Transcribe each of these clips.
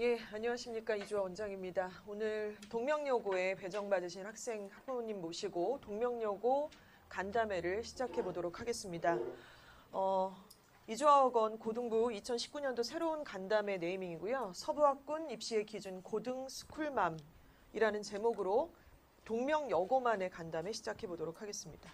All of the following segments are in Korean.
예, 안녕하십니까. 이주아 원장입니다. 오늘 동명여고에 배정받으신 학생 학부모님 모시고 동명여고 간담회를 시작해 보도록 하겠습니다. 이주아학원 고등부 2019년도 새로운 간담회 네이밍이고요. 서부학군 입시의 기준 고등 스쿨맘이라는 제목으로 동명여고만의 간담회 시작해 보도록 하겠습니다.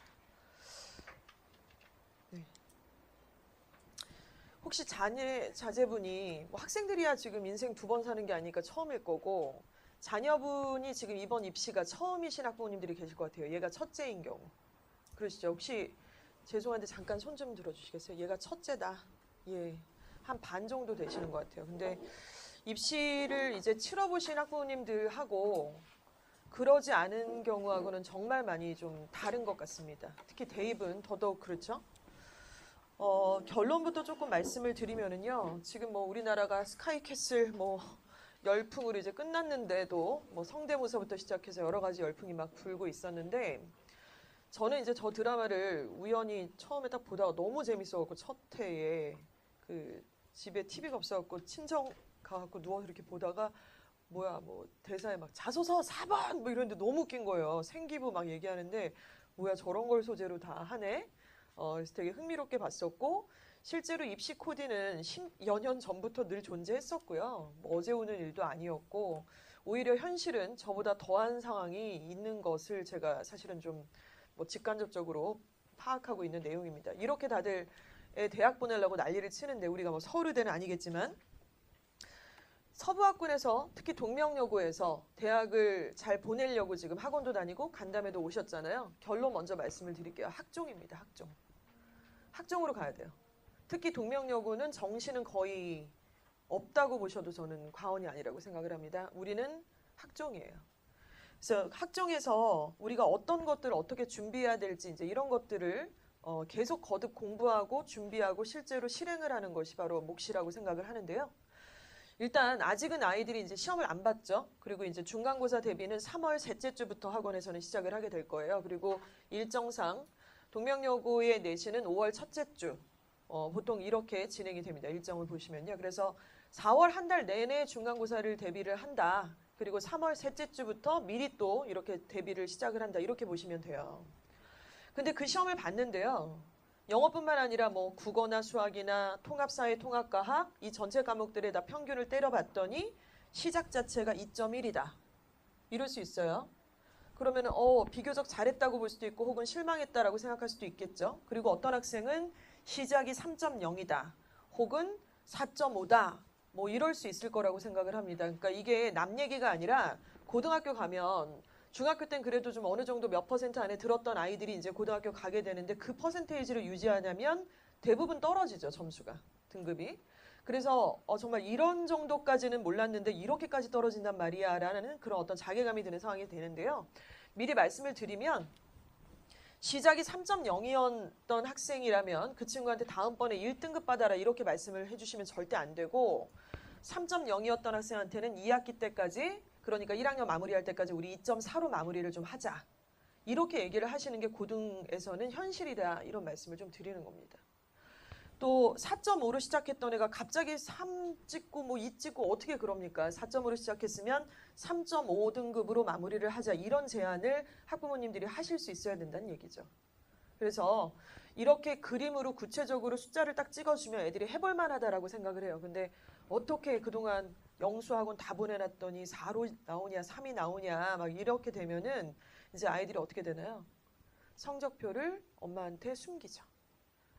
혹시 자제분이 뭐 학생들이야 지금 인생 두 번 사는 게 아니니까 처음일 거고 자녀분이 지금 이번 입시가 처음이신 학부모님들이 계실 것 같아요. 얘가 첫째인 경우. 그러시죠? 혹시 죄송한데 잠깐 손 좀 들어주시겠어요? 얘가 첫째다. 예, 한 반 정도 되시는 것 같아요. 근데 입시를 이제 치러보신 학부모님들하고 그러지 않은 경우하고는 정말 많이 좀 다른 것 같습니다. 특히 대입은 더더욱 그렇죠? 결론부터 조금 말씀을 드리면은요. 지금 뭐 우리나라가 스카이캐슬 뭐 열풍으로 이제 끝났는데도 뭐 성대모사부터 시작해서 여러 가지 열풍이 막 불고 있었는데 저는 이제 저 드라마를 우연히 처음에 딱 보다가 너무 재밌어갖고 첫 회에 그 집에 TV가 없어갖고 친정 가갖고 누워서 이렇게 보다가 뭐야 뭐 대사에 막 자소서 4번 뭐 이러는데 너무 웃긴 거예요. 생기부 막 얘기하는데 뭐야 저런 걸 소재로 다 하네. 그래서 되게 흥미롭게 봤었고 실제로 입시 코디는 10여 년 전부터 늘 존재했었고요. 뭐 어제 오는 일도 아니었고 오히려 현실은 저보다 더한 상황이 있는 것을 제가 사실은 좀 뭐 직간접적으로 파악하고 있는 내용입니다. 이렇게 다들 대학 보내려고 난리를 치는데 우리가 뭐 서울의대는 아니겠지만 서부학군에서 특히 동명여고에서 대학을 잘 보내려고 지금 학원도 다니고 간담회도 오셨잖아요. 결론 먼저 말씀을 드릴게요. 학종입니다. 학종. 학종으로 가야 돼요. 특히 동명여고는 정시는 거의 없다고 보셔도 저는 과언이 아니라고 생각을 합니다. 우리는 학종이에요. 그래서 학종에서 우리가 어떤 것들을 어떻게 준비해야 될지 이제 이런 것들을 계속 거듭 공부하고 준비하고 실제로 실행을 하는 것이 바로 몫이라고 생각을 하는데요. 일단 아직은 아이들이 이제 시험을 안 봤죠. 그리고 이제 중간고사 대비는 3월 셋째 주부터 학원에서는 시작을 하게 될 거예요. 그리고 일정상 동명여고의 내신은 5월 첫째 주 보통 이렇게 진행이 됩니다. 일정을 보시면요. 그래서 4월 한 달 내내 중간고사를 대비를 한다. 그리고 3월 셋째 주부터 미리 또 이렇게 대비를 시작을 한다. 이렇게 보시면 돼요. 근데 그 시험을 봤는데요. 영어뿐만 아니라 뭐 국어나 수학이나 통합사회, 통합과학 이 전체 과목들에 다 평균을 때려봤더니 시작 자체가 2.1이다. 이럴 수 있어요. 그러면은 비교적 잘했다고 볼 수도 있고 혹은 실망했다라고 생각할 수도 있겠죠. 그리고 어떤 학생은 시작이 3.0이다. 혹은 4.5다. 뭐 이럴 수 있을 거라고 생각을 합니다. 그러니까 이게 남 얘기가 아니라 고등학교 가면 중학교 땐 그래도 좀 어느 정도 몇 퍼센트 안에 들었던 아이들이 이제 고등학교 가게 되는데 그 퍼센테이지를 유지하냐면 대부분 떨어지죠. 점수가. 등급이. 그래서 정말 이런 정도까지는 몰랐는데 이렇게까지 떨어진단 말이야 라는 그런 어떤 자괴감이 드는 상황이 되는데요. 미리 말씀을 드리면 시작이 3.0이었던 학생이라면 그 친구한테 다음번에 1등급 받아라 이렇게 말씀을 해주시면 절대 안 되고 3.0이었던 학생한테는 2학기 때까지 그러니까 1학년 마무리할 때까지 우리 2.4로 마무리를 좀 하자. 이렇게 얘기를 하시는 게 고등에서는 현실이다 이런 말씀을 좀 드리는 겁니다. 또 4.5로 시작했던 애가 갑자기 3 찍고 뭐 2 찍고 어떻게 그럽니까? 4.5로 시작했으면 3.5등급으로 마무리를 하자 이런 제안을 학부모님들이 하실 수 있어야 된다는 얘기죠. 그래서 이렇게 그림으로 구체적으로 숫자를 딱 찍어주면 애들이 해볼 만하다라고 생각을 해요. 근데 어떻게 그동안 영수학원 다 보내놨더니 4로 나오냐 3이 나오냐 막 이렇게 되면은 이제 아이들이 어떻게 되나요? 성적표를 엄마한테 숨기죠.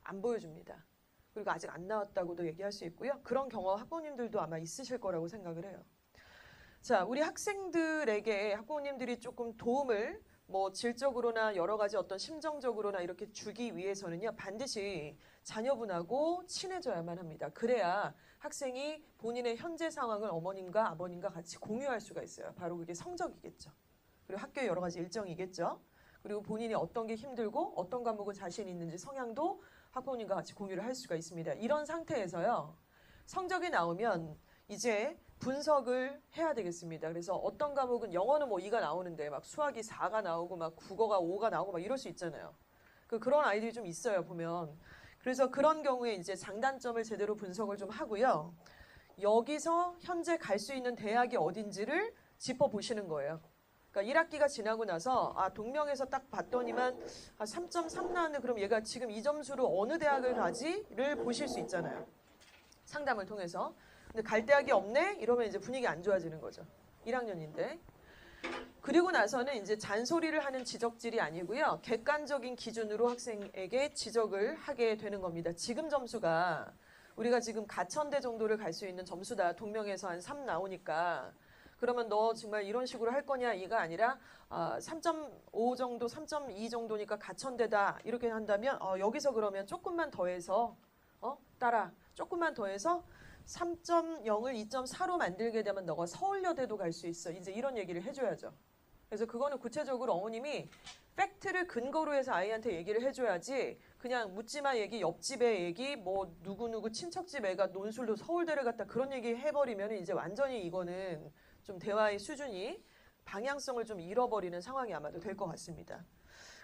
안 보여줍니다. 그리고 아직 안 나왔다고도 얘기할 수 있고요. 그런 경험 학부모님들도 아마 있으실 거라고 생각을 해요. 자, 우리 학생들에게 학부모님들이 조금 도움을 뭐 질적으로나 여러 가지 어떤 심정적으로나 이렇게 주기 위해서는요. 반드시 자녀분하고 친해져야만 합니다. 그래야 학생이 본인의 현재 상황을 어머님과 아버님과 같이 공유할 수가 있어요. 바로 그게 성적이겠죠. 그리고 학교의 여러 가지 일정이겠죠. 그리고 본인이 어떤 게 힘들고 어떤 과목은 자신이 있는지 성향도 학부모님과 같이 공유를 할 수가 있습니다. 이런 상태에서요. 성적이 나오면 이제 분석을 해야 되겠습니다. 그래서 어떤 과목은 영어는 뭐 2가 나오는데 막 수학이 4가 나오고 막 국어가 5가 나오고 막 이럴 수 있잖아요. 그런 아이들이 좀 있어요, 보면. 그래서 그런 경우에 이제 장단점을 제대로 분석을 좀 하고요. 여기서 현재 갈 수 있는 대학이 어딘지를 짚어보시는 거예요. 그러니까 1학기가 지나고 나서 동명에서 딱 봤더니만 3.3 나왔네. 그럼 얘가 지금 이 점수로 어느 대학을 가지를 보실 수 있잖아요. 상담을 통해서. 근데 갈 대학이 없네? 이러면 이제 분위기 안 좋아지는 거죠. 1학년인데. 그리고 나서는 이제 잔소리를 하는 지적질이 아니고요. 객관적인 기준으로 학생에게 지적을 하게 되는 겁니다. 지금 점수가 우리가 지금 가천대 정도를 갈 수 있는 점수다. 동명에서 한 3 나오니까. 그러면 너 정말 이런 식으로 할 거냐 이가 아니라 3.5 정도, 3.2 정도니까 가천대다. 이렇게 한다면 여기서 그러면 조금만 더해서 따라 조금만 더해서 3.0을 2.4로 만들게 되면 너가 서울여대도 갈 수 있어. 이제 이런 얘기를 해줘야죠. 그래서 그거는 구체적으로 어머님이 팩트를 근거로 해서 아이한테 얘기를 해줘야지 그냥 묻지마 얘기, 옆집의 얘기, 뭐 누구누구 친척집 애가 논술로 서울대를 갔다 그런 얘기 해버리면 이제 완전히 이거는 좀 대화의 수준이 방향성을 좀 잃어버리는 상황이 아마도 될 것 같습니다.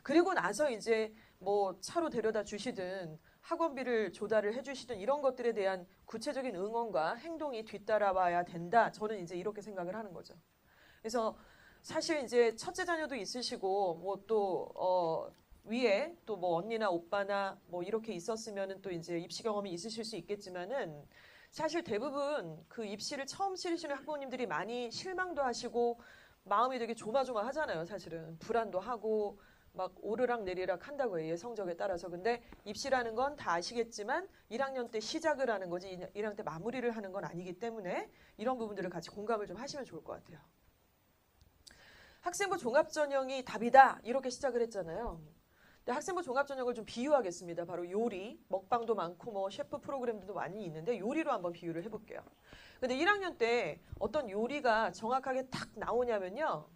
그리고 나서 이제 뭐 차로 데려다 주시든 학원비를 조달을 해주시든 이런 것들에 대한 구체적인 응원과 행동이 뒤따라와야 된다. 저는 이제 이렇게 생각을 하는 거죠. 그래서 사실 이제 첫째 자녀도 있으시고 뭐 또 위에 또 뭐 언니나 오빠나 뭐 이렇게 있었으면은 또 이제 입시 경험이 있으실 수 있겠지만은 사실 대부분 그 입시를 처음 치르시는 학부모님들이 많이 실망도 하시고 마음이 되게 조마조마하잖아요. 사실은 불안도 하고 막 오르락 내리락 한다고 해요. 성적에 따라서. 근데 입시라는 건 다 아시겠지만 1학년 때 시작을 하는 거지 1학년 때 마무리를 하는 건 아니기 때문에 이런 부분들을 같이 공감을 좀 하시면 좋을 것 같아요. 학생부 종합전형이 답이다 이렇게 시작을 했잖아요. 근데 학생부 종합전형을 좀 비유하겠습니다. 바로 요리, 먹방도 많고 뭐 셰프 프로그램들도 많이 있는데 요리로 한번 비유를 해볼게요. 근데 1학년 때 어떤 요리가 정확하게 딱 나오냐면요.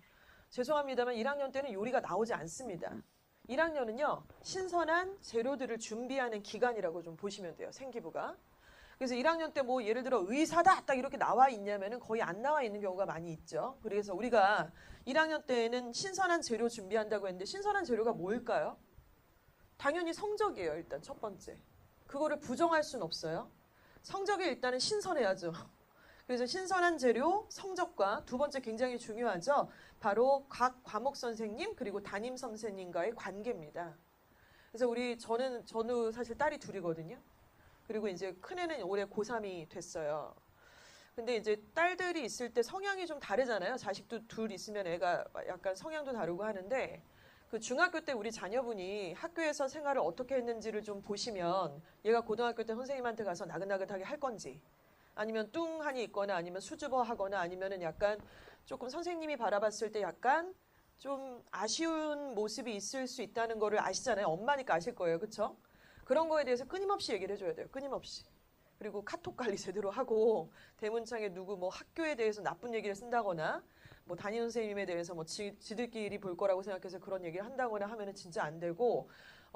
죄송합니다만 1학년 때는 요리가 나오지 않습니다. 1학년은요. 신선한 재료들을 준비하는 기간이라고 좀 보시면 돼요. 생기부가. 그래서 1학년 때 뭐 예를 들어 의사다 딱 이렇게 나와 있냐면은 거의 안 나와 있는 경우가 많이 있죠. 그래서 우리가 1학년 때에는 신선한 재료 준비한다고 했는데 신선한 재료가 뭘까요? 당연히 성적이에요. 일단 첫 번째. 그거를 부정할 수는 없어요. 성적이 일단은 신선해야죠. 그래서 신선한 재료, 성적과 두 번째 굉장히 중요하죠. 바로 각 과목 선생님 그리고 담임 선생님과의 관계입니다. 그래서 저는 사실 딸이 둘이거든요. 그리고 이제 큰애는 올해 고3이 됐어요. 근데 이제 딸들이 있을 때 성향이 좀 다르잖아요. 자식도 둘 있으면 애가 약간 성향도 다르고 하는데 그 중학교 때 우리 자녀분이 학교에서 생활을 어떻게 했는지를 좀 보시면 얘가 고등학교 때 선생님한테 가서 나긋나긋하게 할 건지 아니면 뚱하니 있거나 아니면 수줍어 하거나 아니면은 약간 조금 선생님이 바라봤을 때 약간 좀 아쉬운 모습이 있을 수 있다는 거를 아시잖아요. 엄마니까 아실 거예요. 그렇죠? 그런 거에 대해서 끊임없이 얘기를 해줘야 돼요. 끊임없이. 그리고 카톡 관리 제대로 하고 대문창에 누구 뭐 학교에 대해서 나쁜 얘기를 쓴다거나 뭐 담임 선생님에 대해서 뭐 지들끼리 볼 거라고 생각해서 그런 얘기를 한다거나 하면은 진짜 안 되고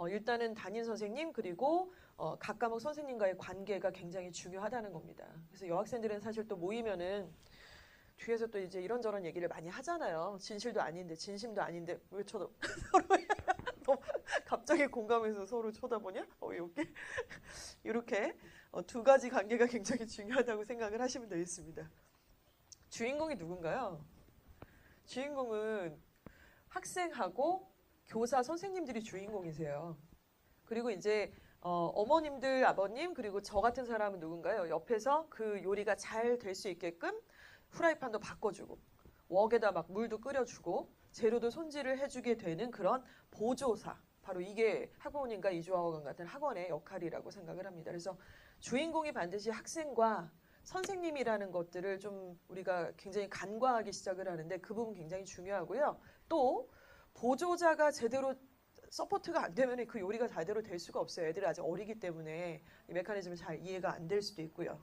일단은 담임 선생님 그리고 각 과목 선생님과의 관계가 굉장히 중요하다는 겁니다. 그래서 여학생들은 사실 또 모이면은 뒤에서 또 이제 이런저런 얘기를 많이 하잖아요. 진실도 아닌데 진심도 아닌데 왜 서로 갑자기 공감해서 서로 쳐다보냐? 이렇게 두 가지 관계가 굉장히 중요하다고 생각을 하시면 되겠습니다. 주인공이 누군가요? 주인공은 학생하고 교사, 선생님들이 주인공이세요. 그리고 이제 어머님들, 아버님 그리고 저 같은 사람은 누군가요? 옆에서 그 요리가 잘 될 수 있게끔 후라이팬도 바꿔주고 웍에다 막 물도 끓여주고 재료도 손질을 해주게 되는 그런 보조사. 바로 이게 학부모님과 이주학원 같은 학원의 역할이라고 생각을 합니다. 그래서 주인공이 반드시 학생과 선생님이라는 것들을 좀 우리가 굉장히 간과하기 시작을 하는데 그 부분 굉장히 중요하고요. 또 보조자가 제대로 서포트가 안 되면 그 요리가 제대로 될 수가 없어요. 애들이 아직 어리기 때문에 이 메커니즘이 잘 이해가 안 될 수도 있고요.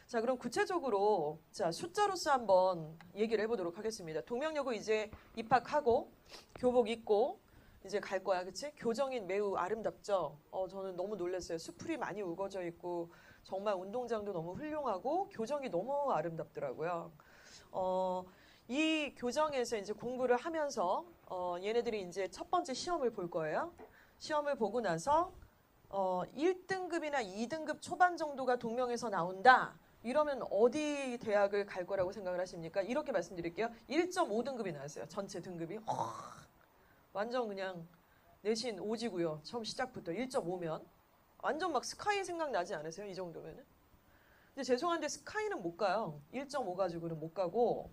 자, 그럼 구체적으로 자 숫자로서 한번 얘기를 해보도록 하겠습니다. 동명여고 이제 입학하고 교복 입고 이제 갈 거야, 그치? 교정이 매우 아름답죠? 저는 너무 놀랐어요. 수풀이 많이 우거져 있고 정말 운동장도 너무 훌륭하고 교정이 너무 아름답더라고요. 이 교정에서 이제 공부를 하면서 얘네들이 이제 첫 번째 시험을 볼 거예요. 시험을 보고 나서 1등급이나 2등급 초반 정도가 동명에서 나온다. 이러면 어디 대학을 갈 거라고 생각을 하십니까? 이렇게 말씀드릴게요. 1.5등급이 나왔어요. 전체 등급이. 완전 그냥 내신 오지고요. 처음 시작부터 1.5면. 완전 막 스카이 생각나지 않으세요? 이 정도면은? 근데 죄송한데 스카이는 못 가요. 1.5 가지고는 못 가고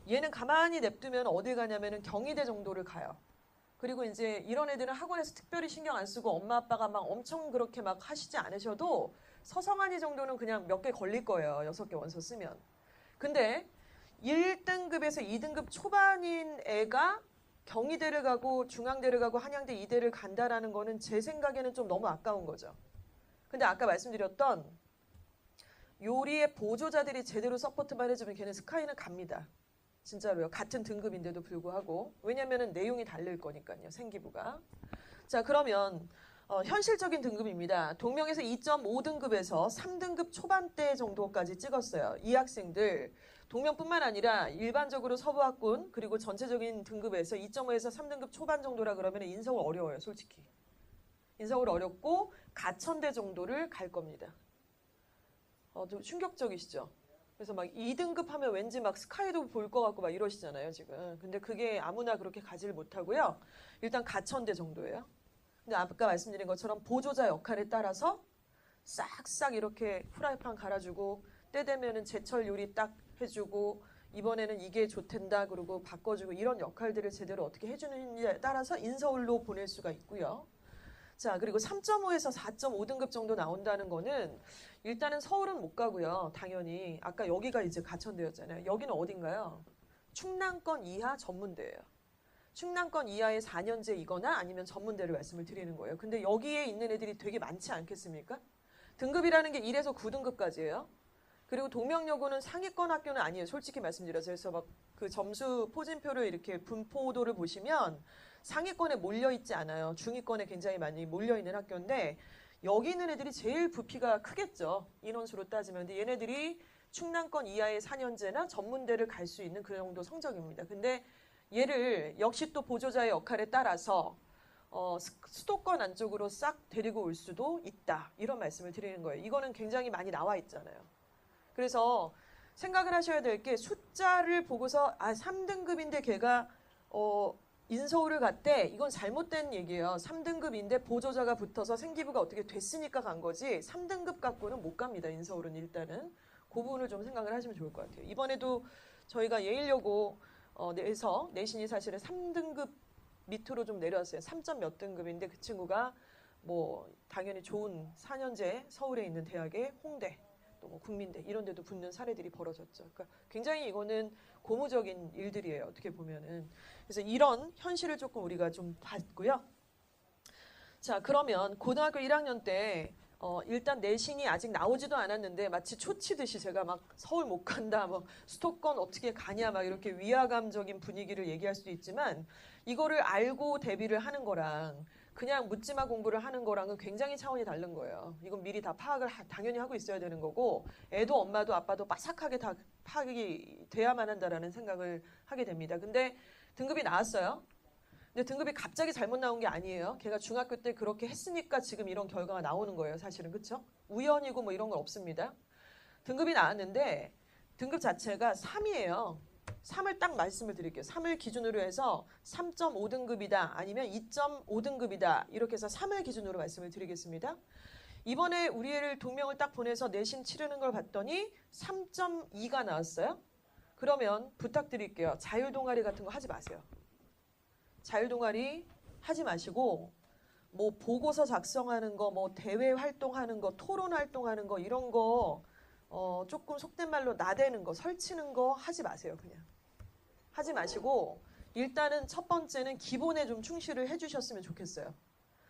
얘는 가만히 냅두면 어딜 가냐면은 경희대 정도를 가요. 그리고 이제 이런 애들은 학원에서 특별히 신경 안 쓰고 엄마 아빠가 막 엄청 그렇게 막 하시지 않으셔도 서성한이 정도는 그냥 몇 개 걸릴 거예요. 6개 원서 쓰면. 근데 1등급에서 2등급 초반인 애가 경희대를 가고 중앙대를 가고 한양대 이대를 간다라는 거는 제 생각에는 좀 너무 아까운 거죠. 근데 아까 말씀드렸던 요리의 보조자들이 제대로 서포트만 해주면 걔는 스카이는 갑니다. 진짜로요. 같은 등급인데도 불구하고. 왜냐면은 내용이 다를 거니까요. 생기부가. 자, 그러면 현실적인 등급입니다. 동명에서 2.5등급에서 3등급 초반대 정도까지 찍었어요. 이 학생들 동명뿐만 아니라 일반적으로 서부학군 그리고 전체적인 등급에서 2.5에서 3등급 초반 정도라 그러면 인서울 어려워요. 솔직히. 인서울 어렵고 가천대 정도를 갈 겁니다. 좀 충격적이시죠? 그래서 막 2등급 하면 왠지 막 스카이도 볼 것 같고 막 이러시잖아요, 지금. 근데 그게 아무나 그렇게 가지를 못하고요. 일단 가천대 정도예요. 근데 아까 말씀드린 것처럼 보조자 역할에 따라서 싹싹 이렇게 후라이팬 갈아주고 때 되면은 제철 요리 딱 해주고 이번에는 이게 좋댄다 그러고 바꿔주고 이런 역할들을 제대로 어떻게 해주느냐에 따라서 인서울로 보낼 수가 있고요. 자, 그리고 3.5에서 4.5등급 정도 나온다는 거는 일단은 서울은 못 가고요. 당연히. 아까 여기가 이제 가천대였잖아요. 여기는 어딘가요? 충남권 이하 전문대예요. 충남권 이하의 4년제이거나 아니면 전문대를 말씀을 드리는 거예요. 근데 여기에 있는 애들이 되게 많지 않겠습니까? 등급이라는 게 1에서 9등급까지예요. 그리고 동명여고는 상위권 학교는 아니에요. 솔직히 말씀드려서. 그래서 막 그 점수 포진표를 이렇게 분포도를 보시면 상위권에 몰려있지 않아요. 중위권에 굉장히 많이 몰려있는 학교인데 여기 있는 애들이 제일 부피가 크겠죠. 인원수로 따지면. 근데 얘네들이 충남권 이하의 4년제나 전문대를 갈 수 있는 그 정도 성적입니다. 근데 얘를 역시 또 보조자의 역할에 따라서 수도권 안쪽으로 싹 데리고 올 수도 있다. 이런 말씀을 드리는 거예요. 이거는 굉장히 많이 나와 있잖아요. 그래서 생각을 하셔야 될 게 숫자를 보고서 3등급인데 걔가 인서울을 갔대. 이건 잘못된 얘기예요. 3등급인데 보조자가 붙어서 생기부가 어떻게 됐으니까 간 거지 3등급 갖고는 못 갑니다. 인서울은 일단은. 그 부분을 좀 생각을 하시면 좋을 것 같아요. 이번에도 저희가 예일여고 내서 내신이 사실은 3등급 밑으로 좀 내려왔어요. 3점 몇 등급인데 그 친구가 뭐 당연히 좋은 4년제 서울에 있는 대학의 홍대 또 뭐 국민대 이런 데도 붙는 사례들이 벌어졌죠. 그러니까 굉장히 이거는 고무적인 일들이에요. 어떻게 보면은. 그래서 이런 현실을 조금 우리가 좀 봤고요. 자, 그러면 고등학교 1학년 때 일단 내신이 아직 나오지도 않았는데 마치 초치듯이 제가 막 서울 못 간다, 뭐 수도권 어떻게 가냐 막 이렇게 위화감적인 분위기를 얘기할 수도 있지만 이거를 알고 대비를 하는 거랑 그냥 묻지마 공부를 하는 거랑은 굉장히 차원이 다른 거예요. 이건 미리 다 파악을 당연히 하고 있어야 되는 거고 애도 엄마도 아빠도 빠삭하게 다 파악이 돼야만 한다라는 생각을 하게 됩니다. 근데 등급이 나왔어요. 근데 등급이 갑자기 잘못 나온 게 아니에요. 걔가 중학교 때 그렇게 했으니까 지금 이런 결과가 나오는 거예요. 사실은. 그렇죠? 우연이고 뭐 이런 건 없습니다. 등급이 나왔는데 등급 자체가 3이에요. 3을 딱 말씀을 드릴게요. 3을 기준으로 해서 3.5등급이다 아니면 2.5등급이다 이렇게 해서 3을 기준으로 말씀을 드리겠습니다. 이번에 우리 애를 동명을 딱 보내서 내신 치르는 걸 봤더니 3.2가 나왔어요. 그러면 부탁드릴게요. 자율동아리 같은 거 하지 마세요. 자율동아리 하지 마시고 뭐 보고서 작성하는 거, 뭐 대외 활동하는 거, 토론 활동하는 거 이런 거 조금 속된 말로 나대는 거, 설치는 거 하지 마세요. 그냥 하지 마시고 일단은 첫 번째는 기본에 좀 충실을 해주셨으면 좋겠어요.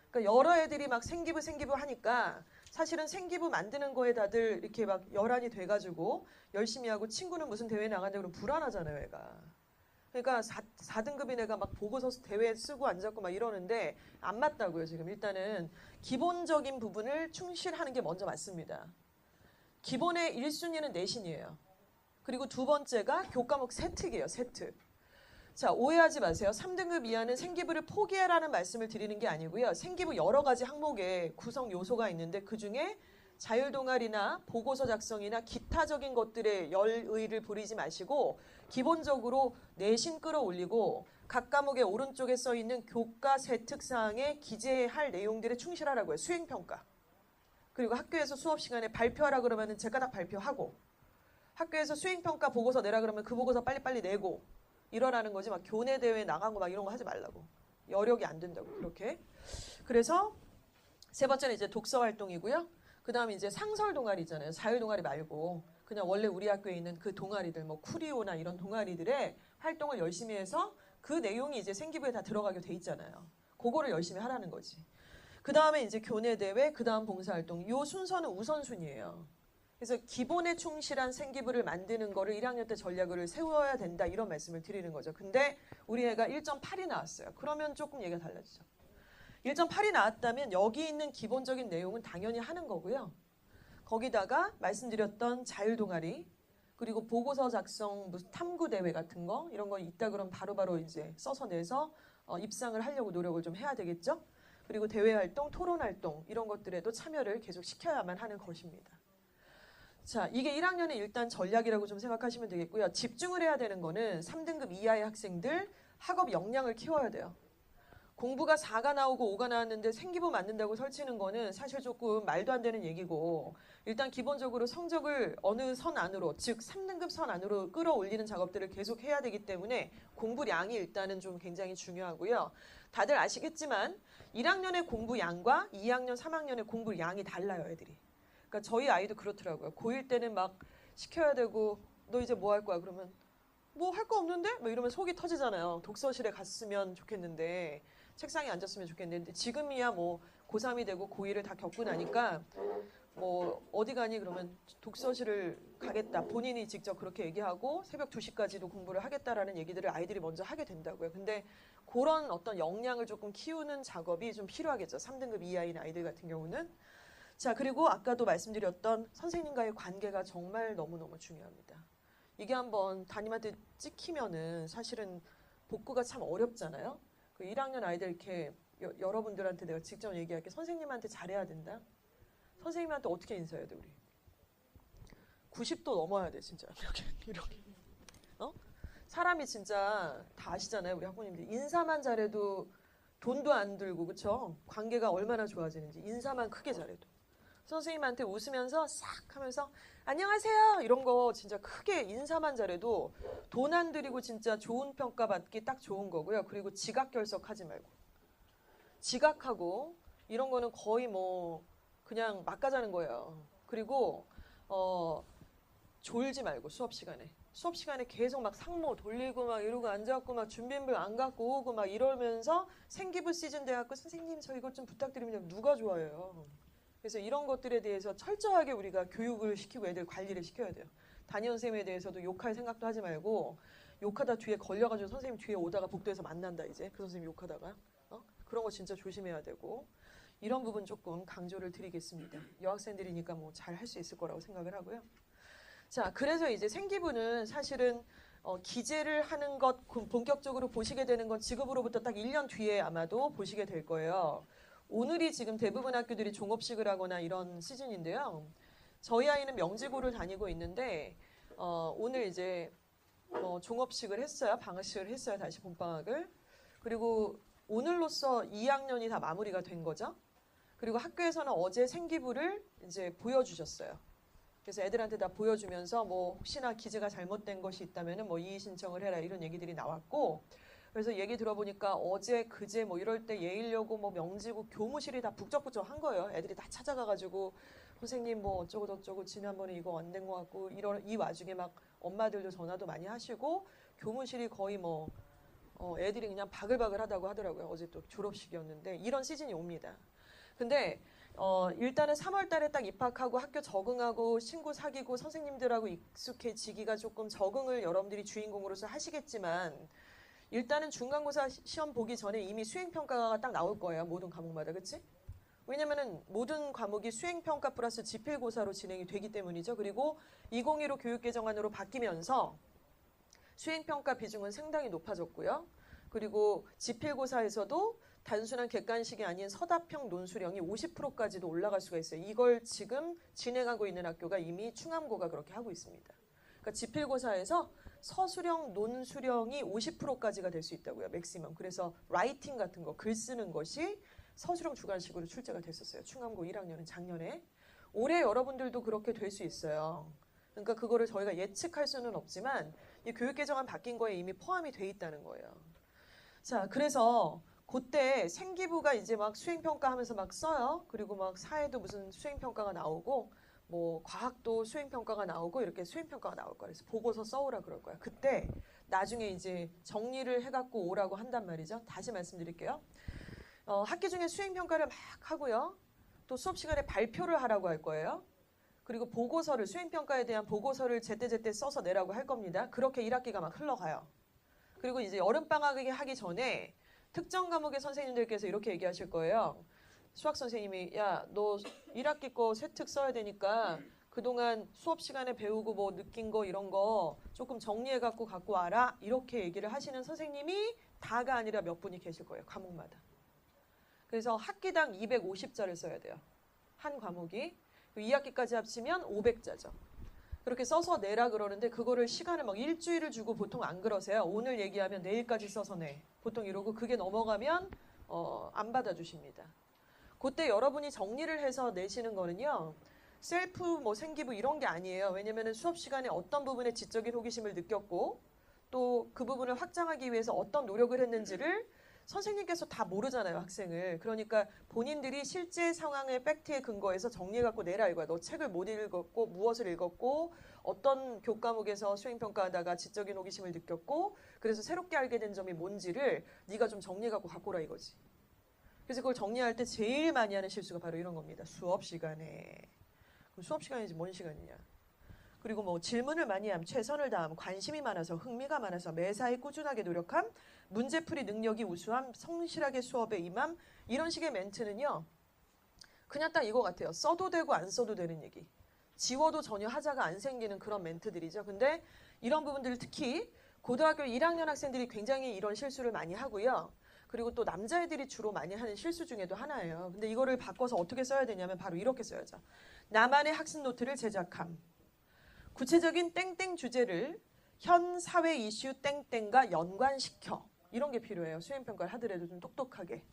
그러니까 여러 애들이 막 생기부 하니까 사실은 생기부 만드는 거에 다들 이렇게 막 열안이 돼가지고 열심히 하고 친구는 무슨 대회 나간다고 그러면 불안하잖아요, 애가. 그러니까 4등급인 애가 막 보고서 대회 쓰고 앉았고 막 이러는데 안 맞다고요, 지금. 일단은 기본적인 부분을 충실하는 게 먼저 맞습니다. 기본의 1순위는 내신이에요. 그리고 두 번째가 교과목 세특이에요. 세특. 자, 오해하지 마세요. 3등급 이하는 생기부를 포기하라는 말씀을 드리는 게 아니고요. 생기부 여러 가지 항목에 구성 요소가 있는데 그중에 자율동아리나 보고서 작성이나 기타적인 것들에 열의를 부리지 마시고 기본적으로 내신 끌어올리고 각 과목의 오른쪽에 써 있는 교과 세특사항에 기재할 내용들에 충실하라고요. 수행평가. 그리고 학교에서 수업 시간에 발표하라 그러면 제가닥 발표하고 학교에서 수행평가 보고서 내라 그러면 그 보고서 빨리빨리 내고 이러라는 거지 막 교내 대회 나간 거 막 이런 거 하지 말라고. 여력이 안 된다고 그렇게. 그래서 세 번째는 이제 독서 활동이고요. 그 다음에 이제 상설 동아리 있잖아요. 자율 동아리 말고 그냥 원래 우리 학교에 있는 그 동아리들 뭐 쿠리오나 이런 동아리들의 활동을 열심히 해서 그 내용이 이제 생기부에 다 들어가게 돼 있잖아요. 그거를 열심히 하라는 거지. 그 다음에 이제 교내 대회, 그 다음 봉사활동. 요 순서는 우선순위예요. 그래서 기본에 충실한 생기부를 만드는 거를 1학년 때 전략을 세워야 된다 이런 말씀을 드리는 거죠. 근데 우리 애가 1.8이 나왔어요. 그러면 조금 얘기가 달라지죠. 1.8이 나왔다면 여기 있는 기본적인 내용은 당연히 하는 거고요. 거기다가 말씀드렸던 자율동아리 그리고 보고서 작성, 무슨 탐구대회 같은 거 이런 거 있다 그러면 바로바로 이제 써서 내서 입상을 하려고 노력을 좀 해야 되겠죠. 그리고 대외활동, 토론활동 이런 것들에도 참여를 계속 시켜야만 하는 것입니다. 자, 이게 1학년의 일단 전략이라고 좀 생각하시면 되겠고요. 집중을 해야 되는 거는 3등급 이하의 학생들 학업 역량을 키워야 돼요. 공부가 4가 나오고 5가 나왔는데 생기부 만든다고 설치는 거는 사실 조금 말도 안 되는 얘기고 일단 기본적으로 성적을 어느 선 안으로 즉 3등급 선 안으로 끌어올리는 작업들을 계속 해야 되기 때문에 공부량이 일단은 좀 굉장히 중요하고요. 다들 아시겠지만 1학년의 공부량과 2학년, 3학년의 공부량이 달라요, 애들이. 그러니까 저희 아이도 그렇더라고요. 고1 때는 막 시켜야 되고 너 이제 뭐 할 거야? 그러면 뭐 할 거 없는데? 막 이러면 속이 터지잖아요. 독서실에 갔으면 좋겠는데 책상에 앉았으면 좋겠는데 지금이야 뭐 고3이 되고 고1을 다 겪고 나니까 뭐 어디 가니 그러면 독서실을 가겠다. 본인이 직접 그렇게 얘기하고 새벽 2시까지도 공부를 하겠다라는 얘기들을 아이들이 먼저 하게 된다고요. 근데 그런 어떤 역량을 조금 키우는 작업이 좀 필요하겠죠. 3등급 이하인 아이들 같은 경우는. 자, 그리고 아까도 말씀드렸던 선생님과의 관계가 정말 너무너무 중요합니다. 이게 한번 담임한테 찍히면은 사실은 복구가 참 어렵잖아요. 그 1학년 아이들 이렇게 여러분들한테 내가 직접 얘기할게. 선생님한테 잘해야 된다. 선생님한테 어떻게 인사해야 돼, 우리? 90도 넘어야 돼, 진짜. 이렇게. 사람이 진짜 다 아시잖아요, 우리 학부모님들. 인사만 잘해도 돈도 안 들고, 그쵸? 관계가 얼마나 좋아지는지. 인사만 크게 잘해도. 선생님한테 웃으면서 싹 하면서 안녕하세요 이런 거 진짜 크게 인사만 잘해도 돈 안 들이고 진짜 좋은 평가 받기 딱 좋은 거고요. 그리고 지각 결석하지 말고 지각하고 이런 거는 거의 뭐 그냥 막 가자는 거예요. 그리고 졸지 말고 수업 시간에 계속 막 상모 돌리고 막 이러고 앉아갖고 막 준비물 안 갖고 오고 막 이러면서 생기부 시즌 돼갖고 선생님 저 이것 좀 부탁드립니다. 누가 좋아해요. 그래서 이런 것들에 대해서 철저하게 우리가 교육을 시키고 애들 관리를 시켜야 돼요. 담임 선생님에 대해서도 욕할 생각도 하지 말고 욕하다 뒤에 걸려가지고 선생님 뒤에 오다가 복도에서 만난다 이제 그 선생님 욕하다가 그런 거 진짜 조심해야 되고 이런 부분 조금 강조를 드리겠습니다. 여학생들이니까 뭐 잘 할 수 있을 거라고 생각을 하고요. 자, 그래서 이제 생기부는 사실은 기재를 하는 것 본격적으로 보시게 되는 건 지금으로부터 딱 1년 뒤에 아마도 보시게 될 거예요. 오늘이 지금 대부분 학교들이 종업식을 하거나 이런 시즌인데요. 저희 아이는 명지고를 다니고 있는데 오늘 이제 종업식을 했어요. 방학식을 했어요. 다시 봄방학을. 그리고 오늘로써 2학년이 다 마무리가 된 거죠. 그리고 학교에서는 어제 생기부를 이제 보여주셨어요. 그래서 애들한테 다 보여주면서 뭐 혹시나 기재가 잘못된 것이 있다면은 뭐 이의 신청을 해라 이런 얘기들이 나왔고 그래서 얘기 들어보니까 어제 그제 뭐 이럴 때 예일여고 뭐 명지고 교무실이 다 북적북적한 거예요. 애들이 다 찾아가가지고 선생님 뭐 어쩌고 저쩌고 지난번에 이거 안 된 것 같고 이 와중에 막 엄마들도 전화도 많이 하시고 교무실이 거의 뭐 애들이 그냥 바글바글하다고 하더라고요. 어제 또 졸업식이었는데 이런 시즌이 옵니다. 근데 일단은 3월 달에 딱 입학하고 학교 적응하고 친구 사귀고 선생님들하고 익숙해지기가 조금 적응을 여러분들이 주인공으로서 하시겠지만 일단은 중간고사 시험 보기 전에 이미 수행평가가 딱 나올 거예요. 모든 과목마다. 그치? 왜냐면은 모든 과목이 수행평가 플러스 지필고사로 진행이 되기 때문이죠. 그리고 2015 교육개정안으로 바뀌면서 수행평가 비중은 상당히 높아졌고요. 그리고 지필고사에서도 단순한 객관식이 아닌 서답형 논수령이 50%까지도 올라갈 수가 있어요. 이걸 지금 진행하고 있는 학교가 이미 충암고가 그렇게 하고 있습니다. 그러니까 지필고사에서 서술형, 논수령이 50%까지가 될 수 있다고요. 맥시멈. 그래서 라이팅 같은 거, 글 쓰는 것이 서술형 주관식으로 출제가 됐었어요. 충암고 1학년은 작년에. 올해 여러분들도 그렇게 될 수 있어요. 그러니까 그거를 저희가 예측할 수는 없지만 이 교육개정안 바뀐 거에 이미 포함이 돼 있다는 거예요. 자, 그래서 그때 생기부가 이제 막 수행평가 하면서 막 써요. 그리고 막 사회도 무슨 수행평가가 나오고 뭐 과학도 수행평가가 나오고 이렇게 수행평가가 나올 거야. 그래서 보고서 써오라 그럴 거야. 그때 나중에 이제 정리를 해갖고 오라고 한단 말이죠. 다시 말씀드릴게요. 학기 중에 수행평가를 막 하고요. 또 수업 시간에 발표를 하라고 할 거예요. 그리고 보고서를 수행평가에 대한 보고서를 제때제때 써서 내라고 할 겁니다. 그렇게 1학기가 막 흘러가요. 그리고 이제 여름방학이 하기 전에 특정 과목의 선생님들께서 이렇게 얘기하실 거예요. 수학 선생님이 야, 너 1학기 거 쇠특 써야 되니까 그동안 수업 시간에 배우고 뭐 느낀 거 이런 거 조금 정리해 갖고 와라. 이렇게 얘기를 하시는 선생님이 다가 아니라 몇 분이 계실 거예요. 과목마다. 그래서 학기당 250자를 써야 돼요. 한 과목이. 2학기까지 합치면 500자죠. 그렇게 써서 내라 그러는데 그거를 시간을 막 일주일을 주고 보통 안 그러세요. 오늘 얘기하면 내일까지 써서 내. 보통 이러고 그게 넘어가면 안 받아주십니다. 그때 여러분이 정리를 해서 내시는 거는요. 셀프 뭐 생기부 이런 게 아니에요. 왜냐면은 수업 시간에 어떤 부분에 지적인 호기심을 느꼈고 또 그 부분을 확장하기 위해서 어떤 노력을 했는지를 선생님께서 다 모르잖아요, 학생을. 그러니까 본인들이 실제 상황의 팩트에 근거해서 정리해갖고 내라 이거야. 너 책을 못 읽었고 무엇을 읽었고 어떤 교과목에서 수행평가하다가 지적인 호기심을 느꼈고 그래서 새롭게 알게 된 점이 뭔지를 네가 좀 정리해갖고 갖고 오라 이거지. 그래서 그걸 정리할 때 제일 많이 하는 실수가 바로 이런 겁니다. 수업 시간에. 그럼 수업 시간이지 뭔 시간이냐. 그리고 뭐 질문을 많이 함, 최선을 다함, 관심이 많아서, 흥미가 많아서, 매사에 꾸준하게 노력함, 문제풀이 능력이 우수함, 성실하게 수업에 임함 이런 식의 멘트는요. 그냥 딱 이거 같아요. 써도 되고 안 써도 되는 얘기. 지워도 전혀 하자가 안 생기는 그런 멘트들이죠. 근데 이런 부분들을 특히 고등학교 1학년 학생들이 굉장히 이런 실수를 많이 하고요. 그리고 또 남자애들이 주로 많이 하는 실수 중에도 하나예요. 근데 이거를 바꿔서 어떻게 써야 되냐면 바로 이렇게 써야죠. 나만의 학습 노트를 제작함. 구체적인 땡땡 주제를 현 사회 이슈 땡땡과 연관시켜. 이런 게 필요해요. 수행평가를 하더라도 좀 똑똑하게.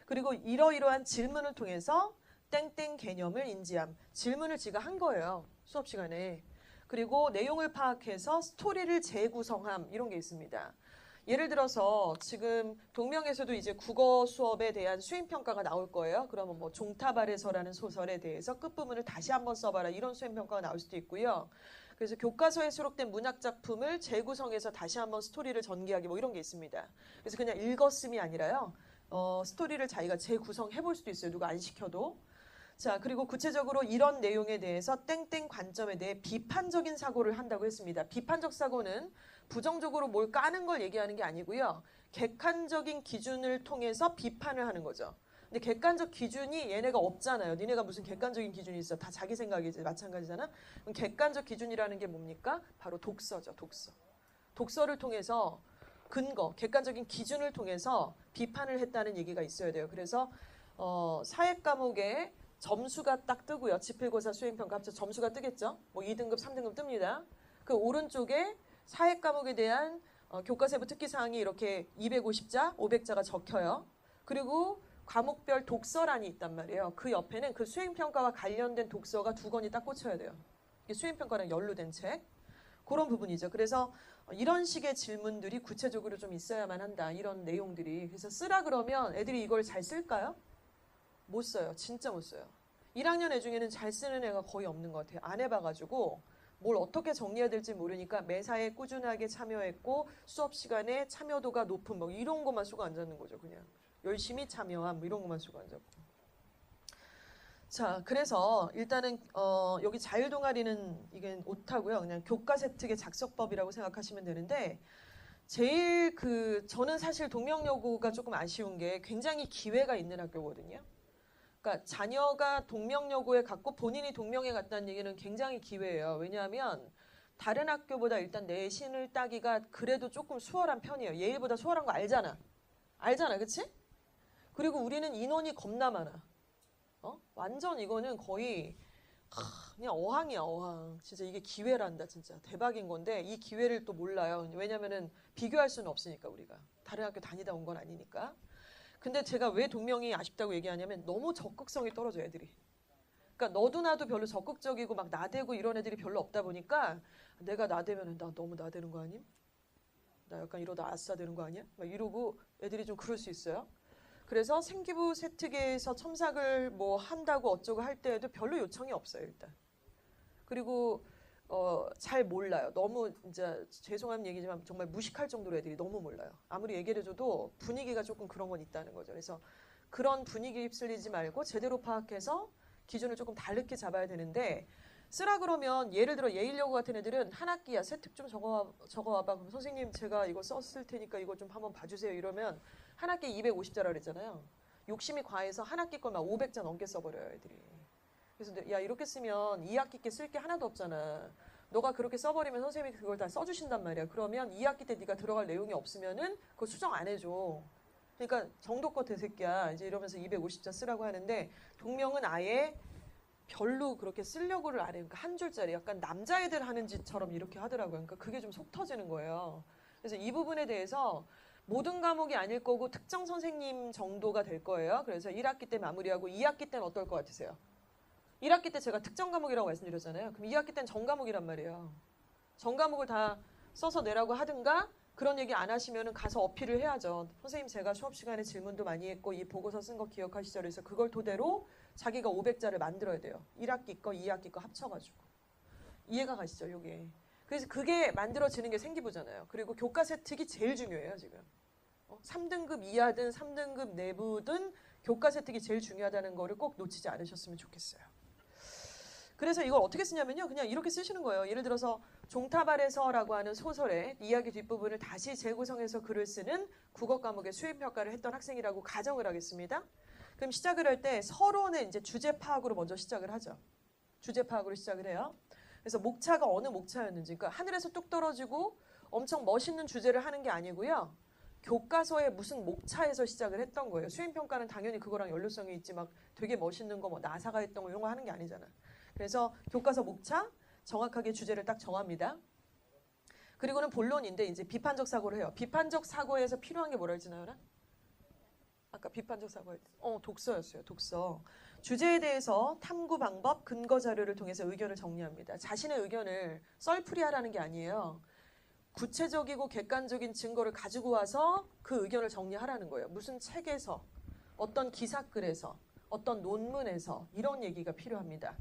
그리고 이러이러한 질문을 통해서 땡땡 개념을 인지함. 질문을 지가 한 거예요. 수업 시간에. 그리고 내용을 파악해서 스토리를 재구성함. 이런 게 있습니다. 예를 들어서 지금 동명에서도 이제 국어 수업에 대한 수행평가가 나올 거예요. 그러면 뭐 종탑 아래서라는 소설에 대해서 끝부분을 다시 한번 써봐라. 이런 수행평가가 나올 수도 있고요. 그래서 교과서에 수록된 문학작품을 재구성해서 다시 한번 스토리를 전개하기 뭐 이런 게 있습니다. 그래서 그냥 읽었음이 아니라요. 스토리를 자기가 재구성해 볼 수도 있어요. 누가 안 시켜도. 자, 그리고 구체적으로 이런 내용에 대해서 땡땡 관점에 대해 비판적인 사고를 한다고 했습니다. 비판적 사고는 부정적으로 뭘 까는 걸 얘기하는 게 아니고요. 객관적인 기준을 통해서 비판을 하는 거죠. 근데 객관적 기준이 얘네가 없잖아요. 니네가 무슨 객관적인 기준이 있어. 다 자기 생각이지. 마찬가지잖아. 그럼 객관적 기준이라는 게 뭡니까? 바로 독서죠. 독서. 독서를 통해서 근거, 객관적인 기준을 통해서 비판을 했다는 얘기가 있어야 돼요. 그래서 사회 과목에 점수가 딱 뜨고요. 지필고사 수행평가 합쳐 점수가 뜨겠죠. 뭐 2등급, 3등급 뜹니다. 그 오른쪽에 사회 과목에 대한 교과세부 특기사항이 이렇게 250자, 500자가 적혀요. 그리고 과목별 독서란이 있단 말이에요. 그 옆에는 그 수행평가와 관련된 독서가 2권이 딱 꽂혀야 돼요. 이게 수행평가랑 연루된 책. 그런 부분이죠. 그래서 이런 식의 질문들이 구체적으로 좀 있어야만 한다. 이런 내용들이. 그래서 쓰라 그러면 애들이 이걸 잘 쓸까요? 못 써요. 진짜 못 써요. 1학년 애 중에는 잘 쓰는 애가 거의 없는 것 같아요. 안 해봐가지고 뭘 어떻게 정리해야 될지 모르니까 매사에 꾸준하게 참여했고 수업 시간에 참여도가 높은 뭐 이런 것만 쓰고 앉았는 거죠. 그냥 열심히 참여한 뭐 이런 것만 쓰고 앉았고. 자, 그래서 일단은 여기 자율동아리는 이게 옳다고요. 그냥 교과세 특의 작성법이라고 생각하시면 되는데 제일 저는 사실 동명여고가 조금 아쉬운 게 굉장히 기회가 있는 학교거든요. 그러니까 자녀가 동명여고에 갔고 본인이 동명에 갔다는 얘기는 굉장히 기회예요. 왜냐하면 다른 학교보다 일단 내신을 따기가 그래도 조금 수월한 편이에요. 예일보다 수월한 거 알잖아. 알잖아, 그치? 그리고 우리는 인원이 겁나 많아. 완전 이거는 거의 그냥 어항이야, 어항. 진짜 이게 기회란다, 진짜. 대박인 건데 이 기회를 또 몰라요. 왜냐면은 비교할 수는 없으니까 우리가. 다른 학교 다니다 온 건 아니니까. 근데 제가 왜 동명이 아쉽다고 얘기하냐면 너무 적극성이 떨어져, 애들이. 그러니까 너도 나도 별로 적극적이고 막 나대고 이런 애들이 별로 없다 보니까 내가 나대면 나 너무 나대는 거 아님? 나 약간 이러다 아싸 되는 거 아니야? 막 이러고 애들이 좀 그럴 수 있어요. 그래서 생기부 세특에서 첨삭을 뭐 한다고 어쩌고 할 때에도 별로 요청이 없어요, 일단. 그리고 잘 몰라요. 너무 이제 죄송한 얘기지만 정말 무식할 정도로 애들이 너무 몰라요. 아무리 얘기를 해줘도 분위기가 조금 그런 건 있다는 거죠. 그래서 그런 분위기에 휩쓸리지 말고 제대로 파악해서 기준을 조금 다르게 잡아야 되는데 쓰라 그러면 예를 들어 예일여고 같은 애들은 한 학기야 세특 좀 적어와봐. 그럼 선생님 제가 이거 썼을 테니까 이거 좀 한번 봐주세요. 이러면 한 학기에 250자라 그랬잖아요. 욕심이 과해서 한 학기 걸 막 500자 넘게 써버려요, 애들이. 그래서 야 이렇게 쓰면 2학기 게 쓸 게 하나도 없잖아. 너가 그렇게 써버리면 선생님이 그걸 다 써주신단 말이야. 그러면 2학기 때 네가 들어갈 내용이 없으면은 그거 수정 안 해줘. 그러니까 정도껏 대새끼야. 이제 이러면서 250자 쓰라고 하는데 동명은 아예 별로 그렇게 쓰려고를 안 해요. 그러니까 한 줄짜리 약간 남자애들 하는 짓처럼 이렇게 하더라고요. 그러니까 그게 좀 속 터지는 거예요. 그래서 이 부분에 대해서 모든 과목이 아닐 거고 특정 선생님 정도가 될 거예요. 그래서 1학기 때 마무리하고 2학기 때는 어떨 것 같으세요? 1학기 때 제가 특정 과목이라고 말씀드렸잖아요. 그럼 2학기 때는 전 과목이란 말이에요. 전 과목을 다 써서 내라고 하든가 그런 얘기 안 하시면 가서 어필을 해야죠. 선생님 제가 수업 시간에 질문도 많이 했고 이 보고서 쓴 거 기억하시죠? 그래서 그걸 토대로 자기가 500자를 만들어야 돼요. 1학기 거, 2학기 거 합쳐가지고. 이해가 가시죠? 요게. 그래서 그게 만들어지는 게 생기부잖아요. 그리고 교과 세특이 제일 중요해요. 지금. 3등급 이하든 3등급 내부든 교과 세특이 제일 중요하다는 거를 꼭 놓치지 않으셨으면 좋겠어요. 그래서 이걸 어떻게 쓰냐면요. 그냥 이렇게 쓰시는 거예요. 예를 들어서 종타발에서라고 하는 소설의 이야기 뒷부분을 다시 재구성해서 글을 쓰는 국어 과목의 수행평가를 했던 학생이라고 가정을 하겠습니다. 그럼 시작을 할 때 서론의 이제 주제 파악으로 먼저 시작을 하죠. 주제 파악으로 시작을 해요. 그래서 목차가 어느 목차였는지, 그러니까 하늘에서 뚝 떨어지고 엄청 멋있는 주제를 하는 게 아니고요. 교과서의 무슨 목차에서 시작을 했던 거예요. 수행평가는 당연히 그거랑 연루성이 있지 막 되게 멋있는 거 뭐 나사가 했던 거 이런 거 하는 게 아니잖아. 그래서 교과서 목차 정확하게 주제를 딱 정합니다. 그리고는 본론인데 이제 비판적 사고를 해요. 비판적 사고에서 필요한 게 뭐라 했지 나연아? 아까 비판적 사고 독서였어요. 독서. 주제에 대해서 탐구 방법, 근거 자료를 통해서 의견을 정리합니다. 자신의 의견을 썰풀이하라는 게 아니에요. 구체적이고 객관적인 증거를 가지고 와서 그 의견을 정리하라는 거예요. 무슨 책에서, 어떤 기사글에서, 어떤 논문에서 이런 얘기가 필요합니다.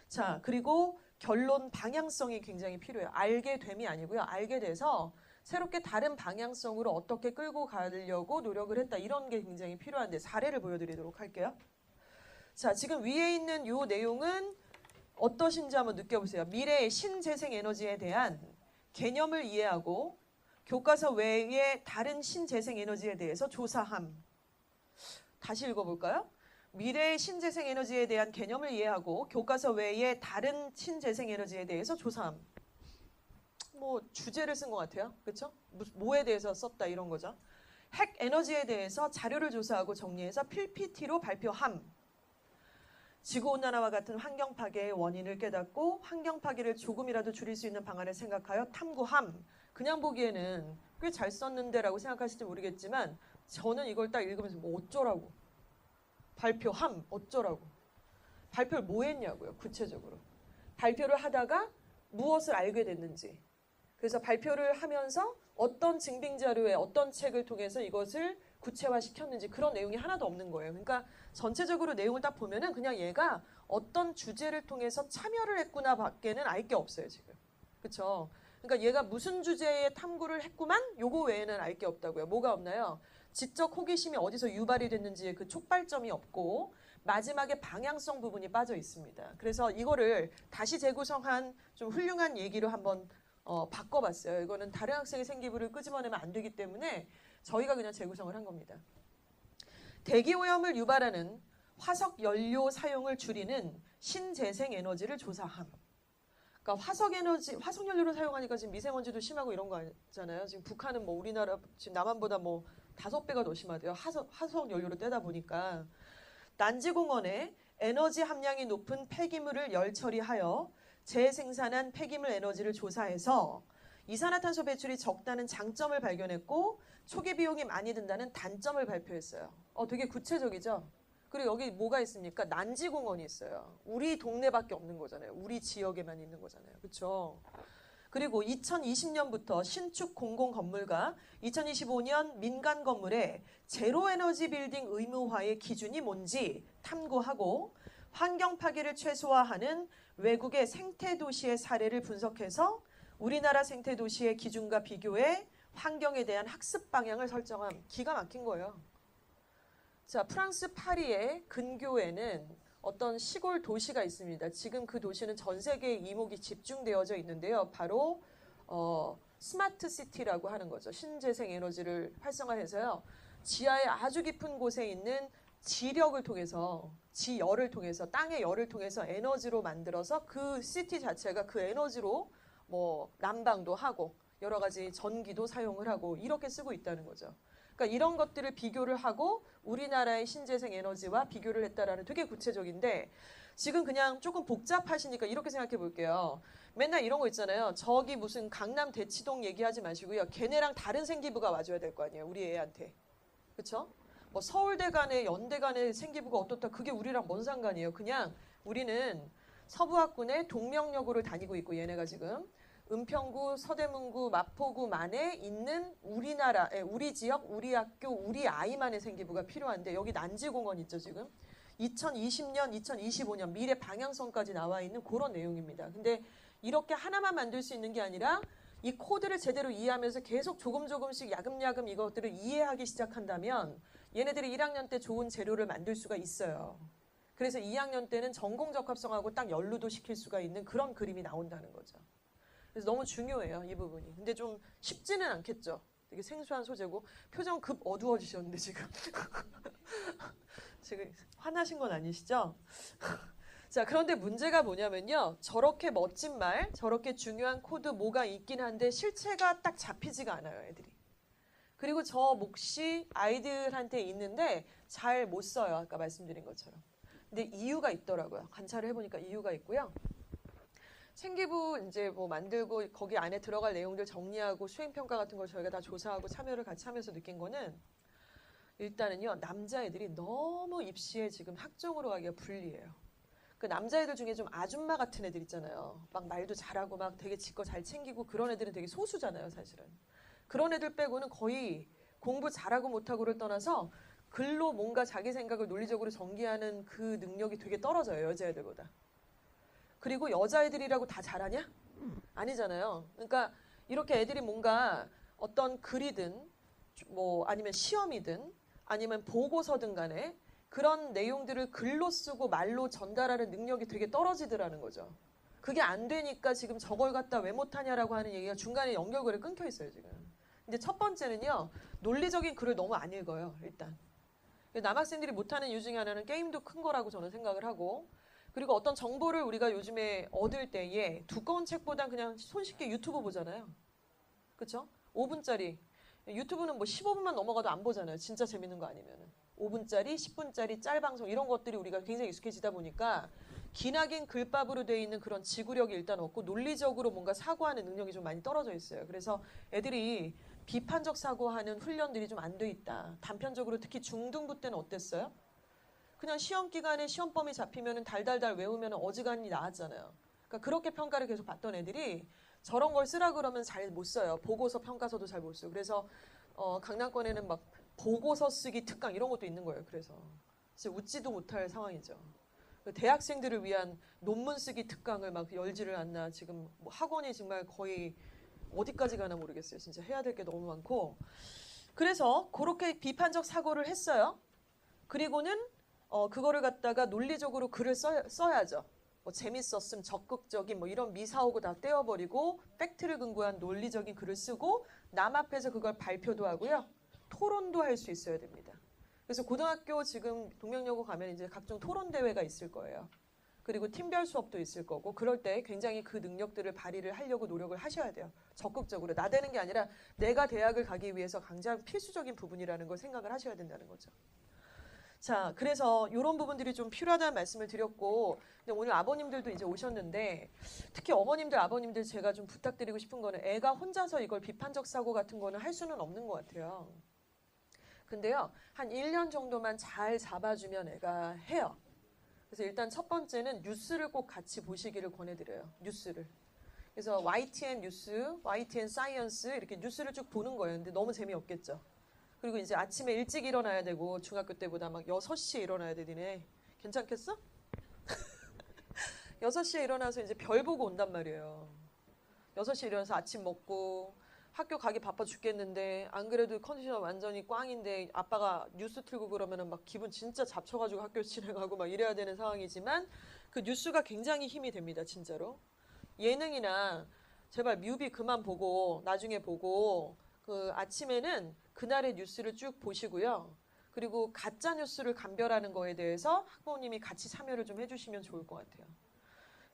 자, 그리고 결론 방향성이 굉장히 필요해요. 알게 됨이 아니고요. 알게 돼서 새롭게 다른 방향성으로 어떻게 끌고 가려고 노력을 했다. 이런 게 굉장히 필요한데 사례를 보여드리도록 할게요. 자, 지금 위에 있는 이 내용은 어떠신지 한번 느껴보세요. 미래의 신재생에너지에 대한 개념을 이해하고 교과서 외의 다른 신재생에너지에 대해서 조사함. 다시 읽어볼까요? 미래의 신재생에너지에 대한 개념을 이해하고 교과서 외의 다른 신재생에너지에 대해서 조사함. 뭐 주제를 쓴 것 같아요. 그렇죠? 뭐에 대해서 썼다 이런 거죠. 핵 에너지에 대해서 자료를 조사하고 정리해서 PPT로 발표함. 지구온난화와 같은 환경 파괴의 원인을 깨닫고 환경 파괴를 조금이라도 줄일 수 있는 방안을 생각하여 탐구함. 그냥 보기에는 꽤 잘 썼는데라고 생각하실지 모르겠지만 저는 이걸 딱 읽으면서 뭐 어쩌라고. 발표함 어쩌라고. 발표를 뭐 했냐고요. 구체적으로. 발표를 하다가 무엇을 알게 됐는지. 그래서 발표를 하면서 어떤 증빙자료에 어떤 책을 통해서 이것을 구체화시켰는지 그런 내용이 하나도 없는 거예요. 그러니까 전체적으로 내용을 딱 보면은 그냥 얘가 어떤 주제를 통해서 참여를 했구나 밖에는 알 게 없어요, 지금. 그렇죠? 그러니까 얘가 무슨 주제에 탐구를 했구만 요거 외에는 알 게 없다고요. 뭐가 없나요? 지적 호기심이 어디서 유발이 됐는지의 그 촉발점이 없고 마지막에 방향성 부분이 빠져 있습니다. 그래서 이거를 다시 재구성한 좀 훌륭한 얘기로 한번 바꿔봤어요. 이거는 다른 학생의 생기부를 끄집어내면 안 되기 때문에 저희가 그냥 재구성을 한 겁니다. 대기오염을 유발하는 화석 연료 사용을 줄이는 신재생 에너지를 조사함. 그러니까 화석 연료를 사용하니까 지금 미세먼지도 심하고 이런 거 아니잖아요. 지금 북한은 뭐 우리나라 지금 남한보다 뭐 5배가 더 심하대요. 화석 연료로 떼다 보니까. 난지공원에 에너지 함량이 높은 폐기물을 열 처리하여 재생산한 폐기물 에너지를 조사해서 이산화탄소 배출이 적다는 장점을 발견했고 초기 비용이 많이 든다는 단점을 발표했어요. 되게 구체적이죠? 그리고 여기 뭐가 있습니까? 난지공원이 있어요. 우리 동네밖에 없는 거잖아요. 우리 지역에만 있는 거잖아요. 그렇죠? 그리고 2020년부터 신축 공공건물과 2025년 민간 건물에 제로에너지 빌딩 의무화의 기준이 뭔지 탐구하고 환경 파괴를 최소화하는 외국의 생태도시의 사례를 분석해서 우리나라 생태도시의 기준과 비교해 환경에 대한 학습 방향을 설정함. 기가 막힌 거예요. 자, 프랑스 파리의 근교에는 어떤 시골 도시가 있습니다. 지금 그 도시는 전 세계의 이목이 집중되어져 있는데요. 바로 스마트 시티라고 하는 거죠. 신재생 에너지를 활성화해서요. 지하의 아주 깊은 곳에 있는 지력을 통해서, 지열을 통해서, 땅의 열을 통해서 에너지로 만들어서 그 시티 자체가 그 에너지로 뭐 난방도 하고 여러 가지 전기도 사용을 하고 이렇게 쓰고 있다는 거죠. 그러니까 이런 것들을 비교를 하고 우리나라의 신재생 에너지와 비교를 했다라는 되게 구체적인데 지금 그냥 조금 복잡하시니까 이렇게 생각해 볼게요. 맨날 이런 거 있잖아요. 저기 무슨 강남 대치동 얘기하지 마시고요. 걔네랑 다른 생기부가 와줘야 될 거 아니에요. 우리 애한테. 그렇죠? 뭐 서울대 간에 연대 간에 생기부가 어떻다. 그게 우리랑 뭔 상관이에요. 그냥 우리는 서부학군의 동명여고를 다니고 있고 얘네가 지금 은평구, 서대문구, 마포구만에 있는 우리나라, 우리 지역, 우리 학교, 우리 아이만의 생기부가 필요한데 여기 난지공원 있죠 지금? 2020년, 2025년 미래 방향성까지 나와 있는 그런 내용입니다. 근데 이렇게 하나만 만들 수 있는 게 아니라 이 코드를 제대로 이해하면서 계속 조금씩 야금야금 이것들을 이해하기 시작한다면 얘네들이 1학년 때 좋은 재료를 만들 수가 있어요. 그래서 2학년 때는 전공 적합성하고 딱 연루도 시킬 수가 있는 그런 그림이 나온다는 거죠. 그래서 너무 중요해요, 이 부분이. 근데 좀 쉽지는 않겠죠. 되게 생소한 소재고 표정 급 어두워지셨는데 지금. 지금 화나신 건 아니시죠? 자, 그런데 문제가 뭐냐면요. 저렇게 멋진 말, 저렇게 중요한 코드 뭐가 있긴 한데 실체가 딱 잡히지가 않아요, 애들이. 그리고 저 몫이 아이들한테 있는데 잘 못 써요, 아까 말씀드린 것처럼. 근데 이유가 있더라고요. 관찰을 해보니까 이유가 있고요. 생기부 이제 뭐 만들고 거기 안에 들어갈 내용들 정리하고 수행평가 같은 걸 저희가 다 조사하고 참여를 같이 하면서 느낀 거는 일단은요. 남자애들이 너무 입시에 지금 학종으로 가기가 불리해요. 그 남자애들 중에 좀 아줌마 같은 애들 있잖아요. 막 말도 잘하고 막 되게 지 거 잘 챙기고 그런 애들은 되게 소수잖아요. 사실은. 그런 애들 빼고는 거의 공부 잘하고 못하고를 떠나서 글로 뭔가 자기 생각을 논리적으로 전개하는 그 능력이 되게 떨어져요. 여자애들보다. 그리고 여자애들이라고 다 잘하냐? 아니잖아요. 그러니까 이렇게 애들이 뭔가 어떤 글이든 뭐 아니면 시험이든 아니면 보고서든 간에 그런 내용들을 글로 쓰고 말로 전달하는 능력이 되게 떨어지더라는 거죠. 그게 안 되니까 지금 저걸 갖다 왜 못하냐라고 하는 얘기가 중간에 연결고리에 끊겨 있어요, 지금. 근데 첫 번째는요. 논리적인 글을 너무 안 읽어요, 일단. 남학생들이 못하는 이유 중에 하나는 게임도 큰 거라고 저는 생각을 하고 그리고 어떤 정보를 우리가 요즘에 얻을 때에 두꺼운 책보단 그냥 손쉽게 유튜브 보잖아요. 그렇죠? 5분짜리. 유튜브는 뭐 15분만 넘어가도 안 보잖아요. 진짜 재밌는 거 아니면은. 5분짜리, 10분짜리 짤방송 이런 것들이 우리가 굉장히 익숙해지다 보니까 기나긴 글밥으로 되어 있는 그런 지구력이 일단 없고 논리적으로 뭔가 사고하는 능력이 좀 많이 떨어져 있어요. 그래서 애들이 비판적 사고하는 훈련들이 좀 안 돼 있다. 단편적으로 특히 중등부 때는 어땠어요? 그냥 시험 기간에 시험 범위 잡히면은 달달달 외우면 어지간히 나왔잖아요. 그러니까 그렇게 평가를 계속 받던 애들이 저런 걸 쓰라 그러면 잘 못 써요. 보고서 평가서도 잘 못 써요. 그래서 강남권에는 막 보고서 쓰기 특강 이런 것도 있는 거예요. 그래서 진짜 웃지도 못할 상황이죠. 대학생들을 위한 논문 쓰기 특강을 막 열지를 않나 지금 뭐 학원이 정말 거의 어디까지 가나 모르겠어요. 진짜 해야 될 게 너무 많고 그래서 그렇게 비판적 사고를 했어요. 그리고는 그거를 갖다가 논리적으로 글을 써야죠. 뭐 재밌었음, 적극적인 뭐 이런 미사오고 다 떼어버리고 팩트를 근거한 논리적인 글을 쓰고 남 앞에서 그걸 발표도 하고요. 토론도 할 수 있어야 됩니다. 그래서 고등학교 지금 동명여고 가면 이제 각종 토론 대회가 있을 거예요. 그리고 팀별 수업도 있을 거고 그럴 때 굉장히 그 능력들을 발휘를 하려고 노력을 하셔야 돼요. 적극적으로. 나대는 게 아니라 내가 대학을 가기 위해서 가장 필수적인 부분이라는 걸 생각을 하셔야 된다는 거죠. 자, 그래서 이런 부분들이 좀 필요하다는 말씀을 드렸고, 근데 오늘 아버님들도 이제 오셨는데, 특히 어머님들, 아버님들 제가 좀 부탁드리고 싶은 거는 애가 혼자서 이걸 비판적 사고 같은 거는 할 수는 없는 것 같아요. 근데요, 한 1년 정도만 잘 잡아주면 애가 해요. 그래서 일단 첫 번째는 뉴스를 꼭 같이 보시기를 권해드려요. 뉴스를. 그래서 YTN 뉴스, YTN 사이언스 이렇게 뉴스를 쭉 보는 거예요. 근데 너무 재미없겠죠. 그리고 이제 아침에 일찍 일어나야 되고 중학교 때보다 막 6시에 일어나야 되니네. 괜찮겠어? 6시에 일어나서 이제 별 보고 온단 말이에요. 6시에 일어나서 아침 먹고 학교 가기 바빠 죽겠는데 안 그래도 컨디션 완전히 꽝인데 아빠가 뉴스 틀고 그러면은 막 기분 진짜 잡쳐가지고 학교 진행하고 막 이래야 되는 상황이지만 그 뉴스가 굉장히 힘이 됩니다. 진짜로. 예능이나 제발 뮤비 그만 보고 나중에 보고 그 아침에는 그날의 뉴스를 쭉 보시고요. 그리고 가짜 뉴스를 감별하는 거에 대해서 학부모님이 같이 참여를 좀 해주시면 좋을 것 같아요.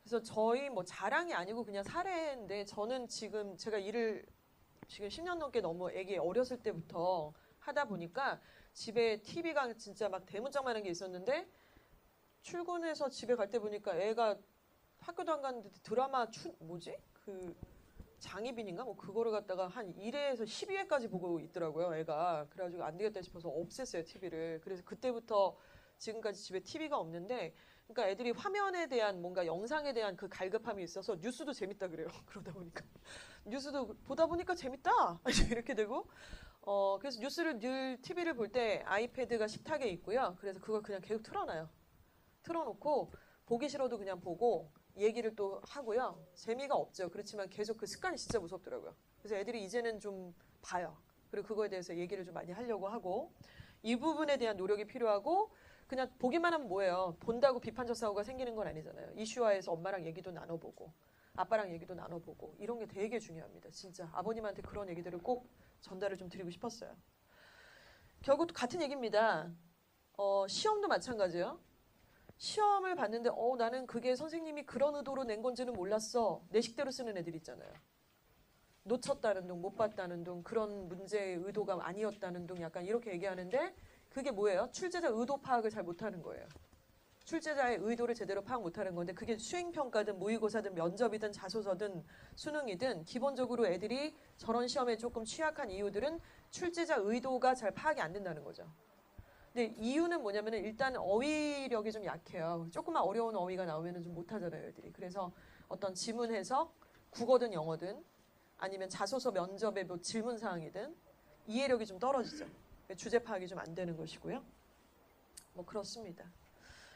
그래서 저희 뭐 자랑이 아니고 그냥 사례인데 저는 지금 제가 일을 지금 10년 넘게 너무 애기 어렸을 때부터 하다 보니까 집에 TV가 진짜 막 대문짝만한 게 있었는데 출근해서 집에 갈 때 보니까 애가 학교도 안 갔는데 드라마 뭐지? 그 장희빈인가? 뭐 그거를 갖다가 한 1회에서 12회까지 보고 있더라고요, 애가. 그래가지고 안 되겠다 싶어서 없앴어요, TV를. 그래서 그때부터 지금까지 집에 TV가 없는데, 그러니까 애들이 화면에 대한 뭔가 영상에 대한 그 갈급함이 있어서 뉴스도 재밌다 그래요. 그러다 보니까. 뉴스도 보다 보니까 재밌다! 이렇게 되고. 그래서 뉴스를 늘 TV를 볼 때 아이패드가 식탁에 있고요. 그래서 그걸 그냥 계속 틀어놔요. 틀어놓고 보기 싫어도 그냥 보고 얘기를 또 하고요. 재미가 없죠. 그렇지만 계속 그 습관이 진짜 무섭더라고요. 그래서 애들이 이제는 좀 봐요. 그리고 그거에 대해서 얘기를 좀 많이 하려고 하고 이 부분에 대한 노력이 필요하고 그냥 보기만 하면 뭐예요. 본다고 비판적 사고가 생기는 건 아니잖아요. 이슈화해서 엄마랑 얘기도 나눠보고 아빠랑 얘기도 나눠보고 이런 게 되게 중요합니다. 진짜 아버님한테 그런 얘기들을 꼭 전달을 좀 드리고 싶었어요. 결국 같은 얘기입니다. 시험도 마찬가지예요. 시험을 봤는데 나는 그게 선생님이 그런 의도로 낸 건지는 몰랐어. 내 식대로 쓰는 애들 있잖아요. 놓쳤다는 둥, 못 봤다는 둥, 그런 문제의 의도가 아니었다는 둥 약간 이렇게 얘기하는데 그게 뭐예요? 출제자 의도 파악을 잘 못하는 거예요. 출제자의 의도를 제대로 파악 못하는 건데 그게 수행평가든 모의고사든 면접이든 자소서든 수능이든 기본적으로 애들이 저런 시험에 조금 취약한 이유들은 출제자 의도가 잘 파악이 안 된다는 거죠. 근데 이유는 뭐냐면은 일단 어휘력이 좀 약해요. 조금만 어려운 어휘가 나오면은 좀 못하잖아요, 애들이. 그래서 어떤 지문 해석, 국어든 영어든 아니면 자소서 면접의 뭐 질문 사항이든 이해력이 좀 떨어지죠. 주제 파악이 좀 안 되는 것이고요. 뭐 그렇습니다.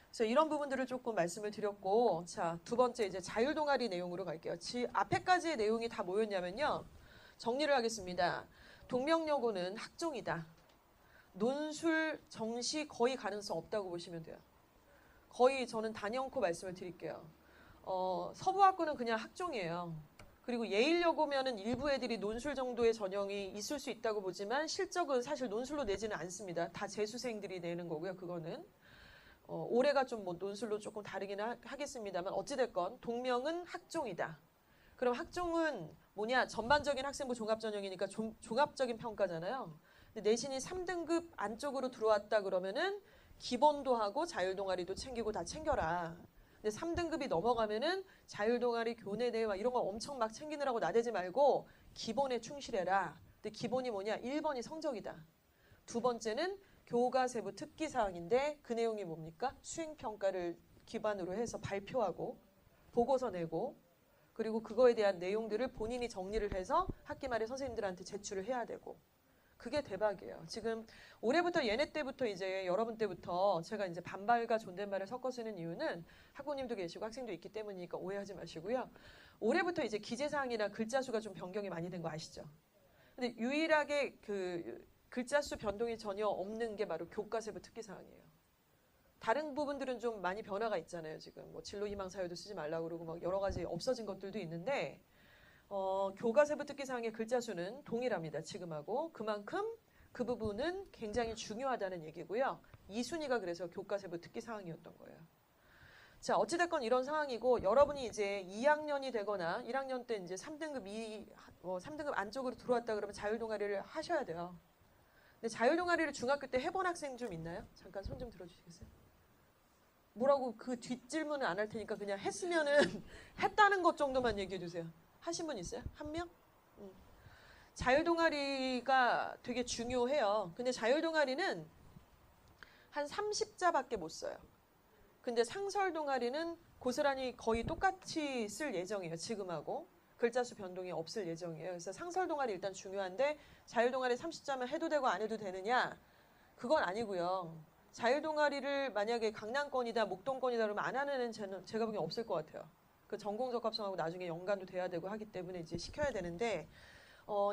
그래서 이런 부분들을 조금 말씀을 드렸고, 자, 두 번째 이제 자율 동아리 내용으로 갈게요. 앞에까지의 내용이 다 뭐였냐면요. 정리를 하겠습니다. 동명여고는 학종이다. 논술, 정시 거의 가능성 없다고 보시면 돼요. 거의 저는 단연코 말씀을 드릴게요. 서부학부는 그냥 학종이에요. 그리고 예일여고면은 일부 애들이 논술 정도의 전형이 있을 수 있다고 보지만 실적은 사실 논술로 내지는 않습니다. 다 재수생들이 내는 거고요. 그거는. 올해가 좀 뭐 논술로 조금 다르긴 하겠습니다만 어찌됐건 동명은 학종이다. 그럼 학종은 뭐냐? 전반적인 학생부 종합전형이니까 종합적인 평가잖아요. 근데 내신이 3등급 안쪽으로 들어왔다 그러면은 기본도 하고 자율동아리도 챙기고 다 챙겨라. 근데 3등급이 넘어가면은 자율동아리, 교내대회 이런 거 엄청 막 챙기느라고 나대지 말고 기본에 충실해라. 근데 기본이 뭐냐? 1번이 성적이다. 두 번째는 교과세부 특기사항인데 그 내용이 뭡니까? 수행평가를 기반으로 해서 발표하고 보고서 내고 그리고 그거에 대한 내용들을 본인이 정리를 해서 학기 말에 선생님들한테 제출을 해야 되고 그게 대박이에요. 지금 올해부터 얘네 때부터 이제 여러분 때부터 제가 이제 반발과 존댓말을 섞어 쓰는 이유는 학부모님도 계시고 학생도 있기 때문이니까 오해하지 마시고요. 올해부터 이제 기재사항이나 글자 수가 좀 변경이 많이 된 거 아시죠? 근데 유일하게 그 글자 수 변동이 전혀 없는 게 바로 교과세부 특기사항이에요. 다른 부분들은 좀 많이 변화가 있잖아요. 지금 뭐 진로희망사유도 쓰지 말라고 그러고 막 여러 가지 없어진 것들도 있는데 교과세부 특기사항의 글자 수는 동일합니다. 지금하고. 그만큼 그 부분은 굉장히 중요하다는 얘기고요. 2순위가 그래서 교과세부 특기사항이었던 거예요. 자, 어찌됐건 이런 상황이고 여러분이 이제 2학년이 되거나 1학년 때 이제 3등급 안쪽으로 들어왔다 그러면 자율동아리를 하셔야 돼요. 근데 자율동아리를 중학교 때 해본 학생 좀 있나요? 잠깐 손 좀 들어주시겠어요? 뭐라고 그 뒷질문은 안 할 테니까 그냥 했으면은 했다는 것 정도만 얘기해 주세요. 하신 분 있어요? 한 명? 자율동아리가 되게 중요해요. 근데 자율동아리는 한 30자밖에 못 써요. 근데 상설동아리는 고스란히 거의 똑같이 쓸 예정이에요. 지금하고. 글자 수 변동이 없을 예정이에요. 그래서 상설동아리 일단 중요한데 자율동아리 30자면 해도 되고 안 해도 되느냐? 그건 아니고요. 자율동아리를 만약에 강남권이다 목동권이다 그러면 안 하는 애는 제가 보기엔 없을 것 같아요. 그 전공적합성하고 나중에 연관도 돼야 되고 하기 때문에 이제 시켜야 되는데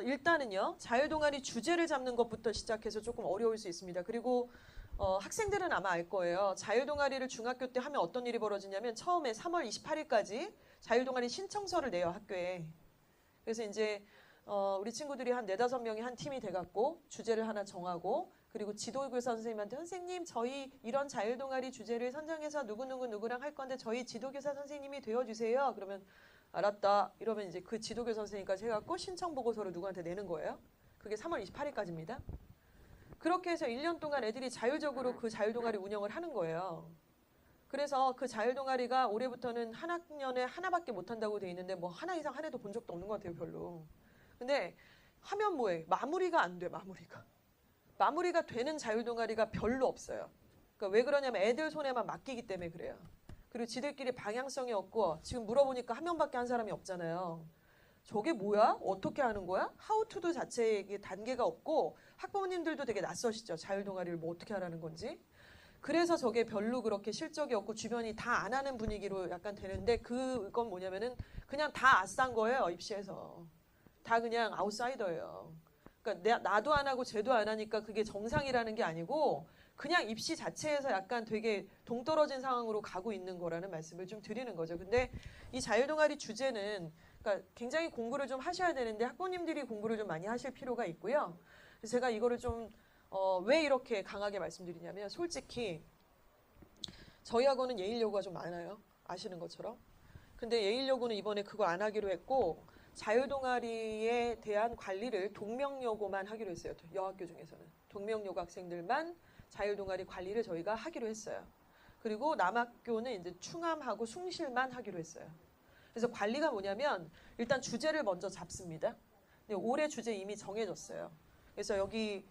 일단은요. 자율동아리 주제를 잡는 것부터 시작해서 조금 어려울 수 있습니다. 그리고 학생들은 아마 알 거예요. 자율동아리를 중학교 때 하면 어떤 일이 벌어지냐면 처음에 3월 28일까지 자율동아리 신청서를 내요, 학교에. 그래서 이제 우리 친구들이 한 4-5명이 한 팀이 돼갖고 주제를 하나 정하고 그리고 지도교사 선생님한테 선생님 저희 이런 자율동아리 주제를 선정해서 누구랑 할 건데 저희 지도교사 선생님이 되어주세요. 그러면 알았다. 이러면 이제 그 지도교사 선생님까지 해갖고 신청 보고서를 누구한테 내는 거예요. 그게 3월 28일까지입니다. 그렇게 해서 1년 동안 애들이 자율적으로 그 자율동아리 운영을 하는 거예요. 그래서 그 자율동아리가 올해부터는 한 학년에 하나밖에 못한다고 돼 있는데 뭐 하나 이상 한 해도 본 적도 없는 것 같아요, 별로. 근데 하면 뭐해? 마무리가 안 돼, 마무리가. 마무리가 되는 자율동아리가 별로 없어요. 그러니까 왜 그러냐면 애들 손에만 맡기기 때문에 그래요. 그리고 지들끼리 방향성이 없고 지금 물어보니까 한 명밖에 한 사람이 없잖아요. 저게 뭐야? 어떻게 하는 거야? 하우투도 자체에 단계가 없고 학부모님들도 되게 낯서시죠. 자율동아리를 뭐 어떻게 하라는 건지. 그래서 저게 별로 그렇게 실적이 없고 주변이 다 안 하는 분위기로 약간 되는데 그건 뭐냐면은 그냥 다 아싼 거예요. 입시에서. 다 그냥 아웃사이더예요. 그러니까 나도 안 하고 쟤도 안 하니까 그게 정상이라는 게 아니고 그냥 입시 자체에서 약간 되게 동떨어진 상황으로 가고 있는 거라는 말씀을 좀 드리는 거죠. 근데 이 자율동아리 주제는 그러니까 굉장히 공부를 좀 하셔야 되는데 학부모님들이 공부를 좀 많이 하실 필요가 있고요. 그래서 제가 이거를 좀 왜 이렇게 강하게 말씀드리냐면 솔직히 저희 학원은 예일 요구가 좀 많아요. 아시는 것처럼. 근데 예일 요구는 이번에 그거 안 하기로 했고 자율동아리에 대한 관리를 동명여고만 하기로 했어요. 여학교 중에서는. 동명여고 학생들만 자율동아리 관리를 저희가 하기로 했어요. 그리고 남학교는 이제 충암하고 숭실만 하기로 했어요. 그래서 관리가 뭐냐면 일단 주제를 먼저 잡습니다. 근데 올해 주제 이미 정해졌어요. 그래서 여기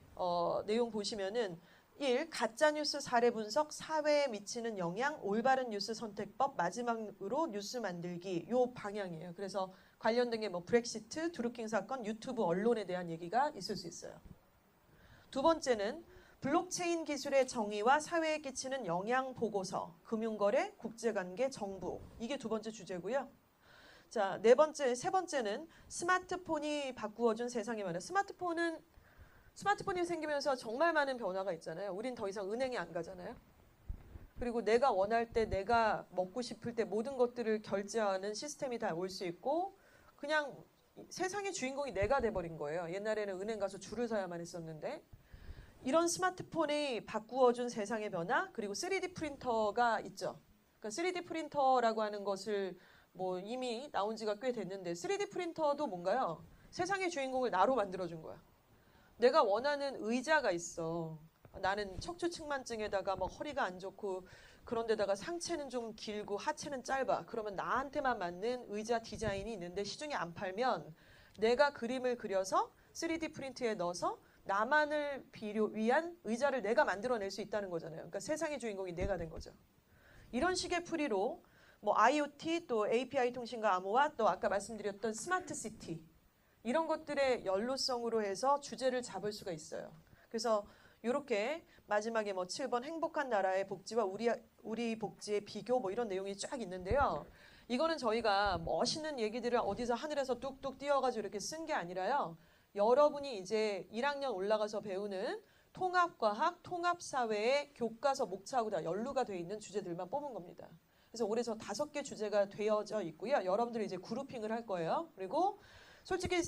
내용 보시면은 1. 가짜뉴스 사례 분석, 사회에 미치는 영향, 올바른 뉴스 선택법, 마지막으로 뉴스 만들기 요 방향이에요. 그래서 관련된 게 뭐 브렉시트, 드루킹 사건, 유튜브 언론에 대한 얘기가 있을 수 있어요. 두 번째는 블록체인 기술의 정의와 사회에 끼치는 영향 보고서, 금융거래, 국제관계, 정부. 이게 두 번째 주제고요. 자, 세 번째는 스마트폰이 바꾸어준 세상의 변화. 스마트폰이 생기면서 정말 많은 변화가 있잖아요. 우린 더 이상 은행에 안 가잖아요. 그리고 내가 원할 때 내가 먹고 싶을 때 모든 것들을 결제하는 시스템이 다 올 수 있고 그냥 세상의 주인공이 내가 돼버린 거예요. 옛날에는 은행 가서 줄을 서야만 했었는데 이런 스마트폰이 바꾸어준 세상의 변화 그리고 3D 프린터가 있죠. 그러니까 3D 프린터라고 하는 것을 뭐 이미 나온 지가 꽤 됐는데 3D 프린터도 뭔가요? 세상의 주인공을 나로 만들어준 거야. 내가 원하는 의자가 있어. 나는 척추측만증에다가 막 허리가 안 좋고 그런데다가 상체는 좀 길고 하체는 짧아. 그러면 나한테만 맞는 의자 디자인이 있는데 시중에 안 팔면 내가 그림을 그려서 3D 프린트에 넣어서 나만을 위한 의자를 내가 만들어낼 수 있다는 거잖아요. 그러니까 세상의 주인공이 내가 된 거죠. 이런 식의 풀이로 뭐 IoT 또 API 통신과 암호화 또 아까 말씀드렸던 스마트 시티 이런 것들의 연로성으로 해서 주제를 잡을 수가 있어요. 그래서 이렇게 마지막에 뭐 7번 행복한 나라의 복지와 우리 복지의 비교 뭐 이런 내용이 쫙 있는데요. 이거는 저희가 멋있는 얘기들을 어디서 하늘에서 뚝뚝 띄어가지고 이렇게 쓴 게 아니라요. 여러분이 이제 1학년 올라가서 배우는 통합과학, 통합사회의 교과서 목차하고 다 연루가 되어 있는 주제들만 뽑은 겁니다. 그래서 올해 저 5개 주제가 되어져 있고요. 여러분들이 이제 그룹핑을 할 거예요. 그리고 솔직히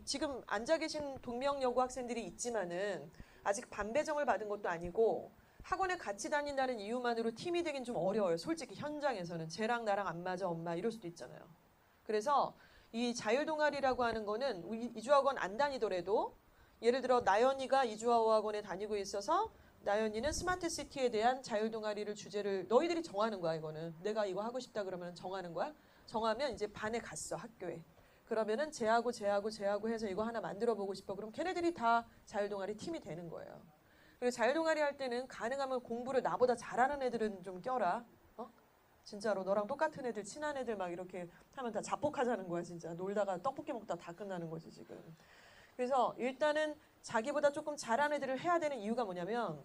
지금 앉아 계신 동명여고 학생들이 있지만은 아직 반배정을 받은 것도 아니고 학원에 같이 다닌다는 이유만으로 팀이 되긴 좀 어려워요. 솔직히 현장에서는. 쟤랑 나랑 안 맞아 엄마 이럴 수도 있잖아요. 그래서 이 자율동아리라고 하는 거는 이주학원 안 다니더라도 예를 들어 나연이가 이주학원에 다니고 있어서 나연이는 스마트시티에 대한 자율동아리를 주제를 너희들이 정하는 거야. 이거는 내가 이거 하고 싶다 그러면 정하는 거야. 정하면 이제 반에 갔어. 학교에. 그러면은 쟤하고 해서 이거 하나 만들어 보고 싶어. 그럼 걔네들이 다 자율동아리 팀이 되는 거예요. 그리고 자율동아리 할 때는 가능하면 공부를 나보다 잘하는 애들은 좀 껴라. 진짜로 너랑 똑같은 애들, 친한 애들 막 이렇게 하면 다 자폭하자는 거야. 진짜 놀다가 떡볶이 먹다 다 끝나는 거지 지금. 그래서 일단은 자기보다 조금 잘하는 애들을 해야 되는 이유가 뭐냐면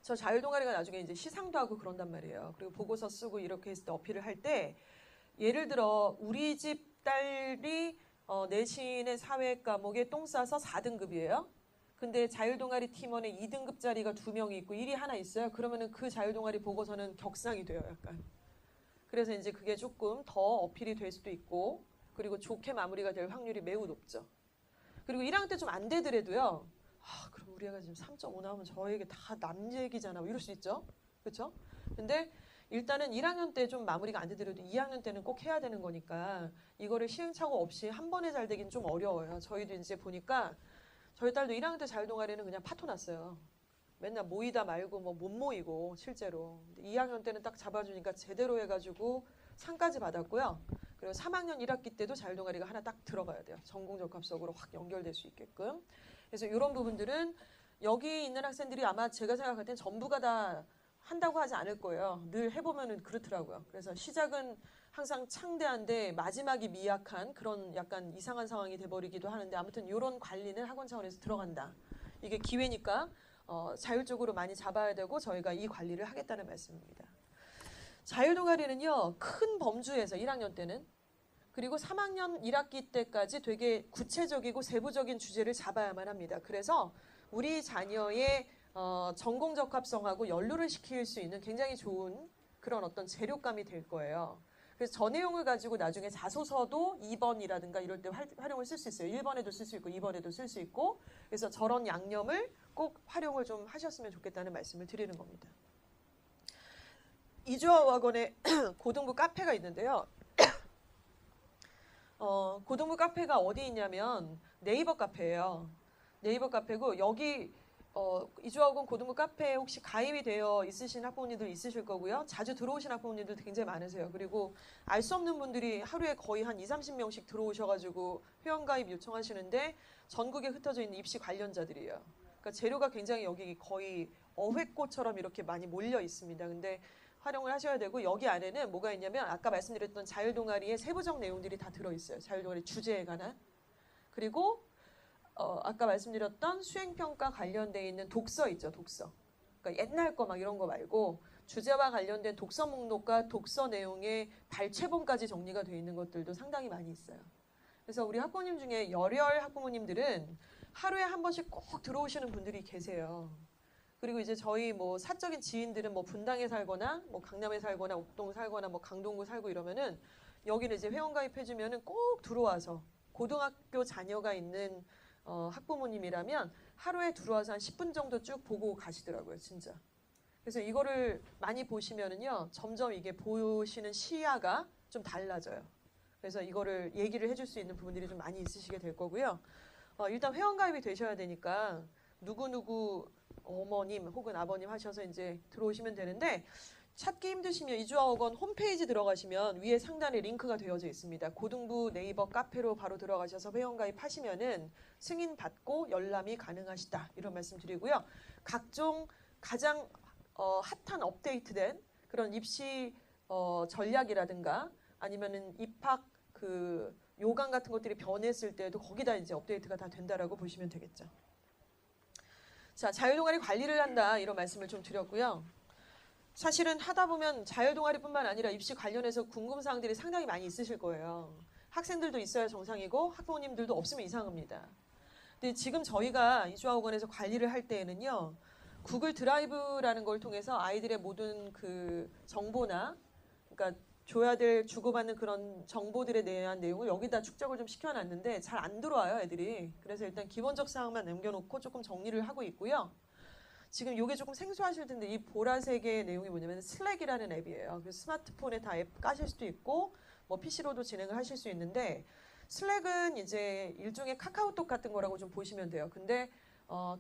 저 자율동아리가 나중에 이제 시상도 하고 그런단 말이에요. 그리고 보고서 쓰고 이렇게 했을 때 어필을 할 때 예를 들어 우리 집 딸이 내신의 사회 과목에 똥 싸서 4등급이에요. 근데 자율동아리 팀원에 2등급짜리가 2명이 있고 1이 하나 있어요. 그러면은 그 자율동아리 보고서는 격상이 돼요, 약간. 그래서 이제 그게 조금 더 어필이 될 수도 있고, 그리고 좋게 마무리가 될 확률이 매우 높죠. 그리고 1학년 때 좀 안 되더라도요. 그럼 우리 애가 지금 3.5 나오면 저에게 다 남 얘기잖아. 이럴 수 있죠. 그렇죠? 근데 일단은 1학년 때 좀 마무리가 안 되더라도 2학년 때는 꼭 해야 되는 거니까 이거를 시행착오 없이 한 번에 잘 되긴 좀 어려워요. 저희도 이제 보니까 저희 딸도 1학년 때 자율동아리는 그냥 파토 났어요. 맨날 모이다 말고 뭐 못 모이고 실제로. 2학년 때는 딱 잡아주니까 제대로 해가지고 상까지 받았고요. 그리고 3학년 1학기 때도 자율동아리가 하나 딱 들어가야 돼요. 전공적합석으로 확 연결될 수 있게끔. 그래서 이런 부분들은 여기 있는 학생들이 아마 제가 생각할 땐 전부가 다 한다고 하지 않을 거예요. 늘 해보면은 그렇더라고요. 그래서 시작은 항상 창대한데 마지막이 미약한 그런 약간 이상한 상황이 돼버리기도 하는데 아무튼 이런 관리는 학원 차원에서 들어간다. 이게 기회니까 자율적으로 많이 잡아야 되고 저희가 이 관리를 하겠다는 말씀입니다. 자율동아리는요. 큰 범주에서 1학년 때는 그리고 3학년 1학기 때까지 되게 구체적이고 세부적인 주제를 잡아야만 합니다. 그래서 우리 자녀의 전공적합성하고 연루를 시킬 수 있는 굉장히 좋은 그런 어떤 재료감이 될 거예요. 그래서 저 내용을 가지고 나중에 자소서도 2번이라든가 이럴 때 활용을 쓸 수 있어요. 1번에도 쓸 수 있고 2번에도 쓸 수 있고 그래서 저런 양념을 꼭 활용을 좀 하셨으면 좋겠다는 말씀을 드리는 겁니다. 이주학원에 고등부 카페가 있는데요. 고등부 카페가 어디 있냐면 네이버 카페예요. 네이버 카페고 여기 이주학원 고등부 카페에 혹시 가입이 되어 있으신 학부모님들 있으실 거고요. 자주 들어오신 학부모님들 굉장히 많으세요. 그리고 알 수 없는 분들이 하루에 거의 한 20-30명씩 들어오셔가지고 회원가입 요청하시는데 전국에 흩어져 있는 입시 관련자들이에요. 그러니까 재료가 굉장히 여기 거의 어획꽃처럼 이렇게 많이 몰려 있습니다. 근데 활용을 하셔야 되고 여기 안에는 뭐가 있냐면 아까 말씀드렸던 자율동아리의 세부적 내용들이 다 들어있어요. 자율동아리 주제에 관한. 그리고 아까 말씀드렸던 수행평가 관련되어 있는 독서 있죠. 독서. 그러니까 옛날 거 막 이런 거 말고 주제와 관련된 독서 목록과 독서 내용의 발췌본까지 정리가 되어 있는 것들도 상당히 많이 있어요. 그래서 우리 학부모님 중에 열혈 학부모님들은 하루에 한 번씩 꼭 들어오시는 분들이 계세요. 그리고 이제 저희 뭐 사적인 지인들은 뭐 분당에 살거나 뭐 강남에 살거나 옥동 살거나 뭐 강동구 살고 이러면은 여기는 이제 회원가입해주면은 꼭 들어와서 고등학교 자녀가 있는 학부모님이라면 하루에 들어와서 한 10분 정도 쭉 보고 가시더라고요, 진짜. 그래서 이거를 많이 보시면은요, 점점 이게 보시는 시야가 좀 달라져요. 그래서 이거를 얘기를 해줄 수 있는 부분들이 좀 많이 있으시게 될 거고요. 일단 회원가입이 되셔야 되니까 누구누구 어머님 혹은 아버님 하셔서 이제 들어오시면 되는데 찾기 힘드시면 이주학원 홈페이지 들어가시면 위에 상단에 링크가 되어져 있습니다. 고등부 네이버 카페로 바로 들어가셔서 회원가입하시면은 승인 받고 열람이 가능하시다 이런 말씀 드리고요. 각종 가장 핫한 업데이트된 그런 입시 전략이라든가 아니면은 입학 그 요강 같은 것들이 변했을 때도 거기다 이제 업데이트가 다 된다라고 보시면 되겠죠. 자, 자율동아리 관리를 한다 이런 말씀을 좀 드렸고요. 사실은 하다 보면 자율동아리뿐만 아니라 입시 관련해서 궁금사항들이 상당히 많이 있으실 거예요. 학생들도 있어야 정상이고 학부모님들도 없으면 이상합니다. 근데 지금 저희가 이주학원에서 관리를 할 때에는요. 구글 드라이브라는 걸 통해서 아이들의 모든 그 정보나 그러니까 줘야 될 주고받는 그런 정보들에 대한 내용을 여기다 축적을 좀 시켜놨는데 잘 안 들어와요 애들이. 그래서 일단 기본적 사항만 남겨놓고 조금 정리를 하고 있고요. 지금 이게 조금 생소하실 텐데 이 보라색의 내용이 뭐냐면 슬랙이라는 앱이에요. 그래서 스마트폰에 다 앱 까실 수도 있고 뭐 PC로도 진행을 하실 수 있는데 슬랙은 이제 일종의 카카오톡 같은 거라고 좀 보시면 돼요. 근데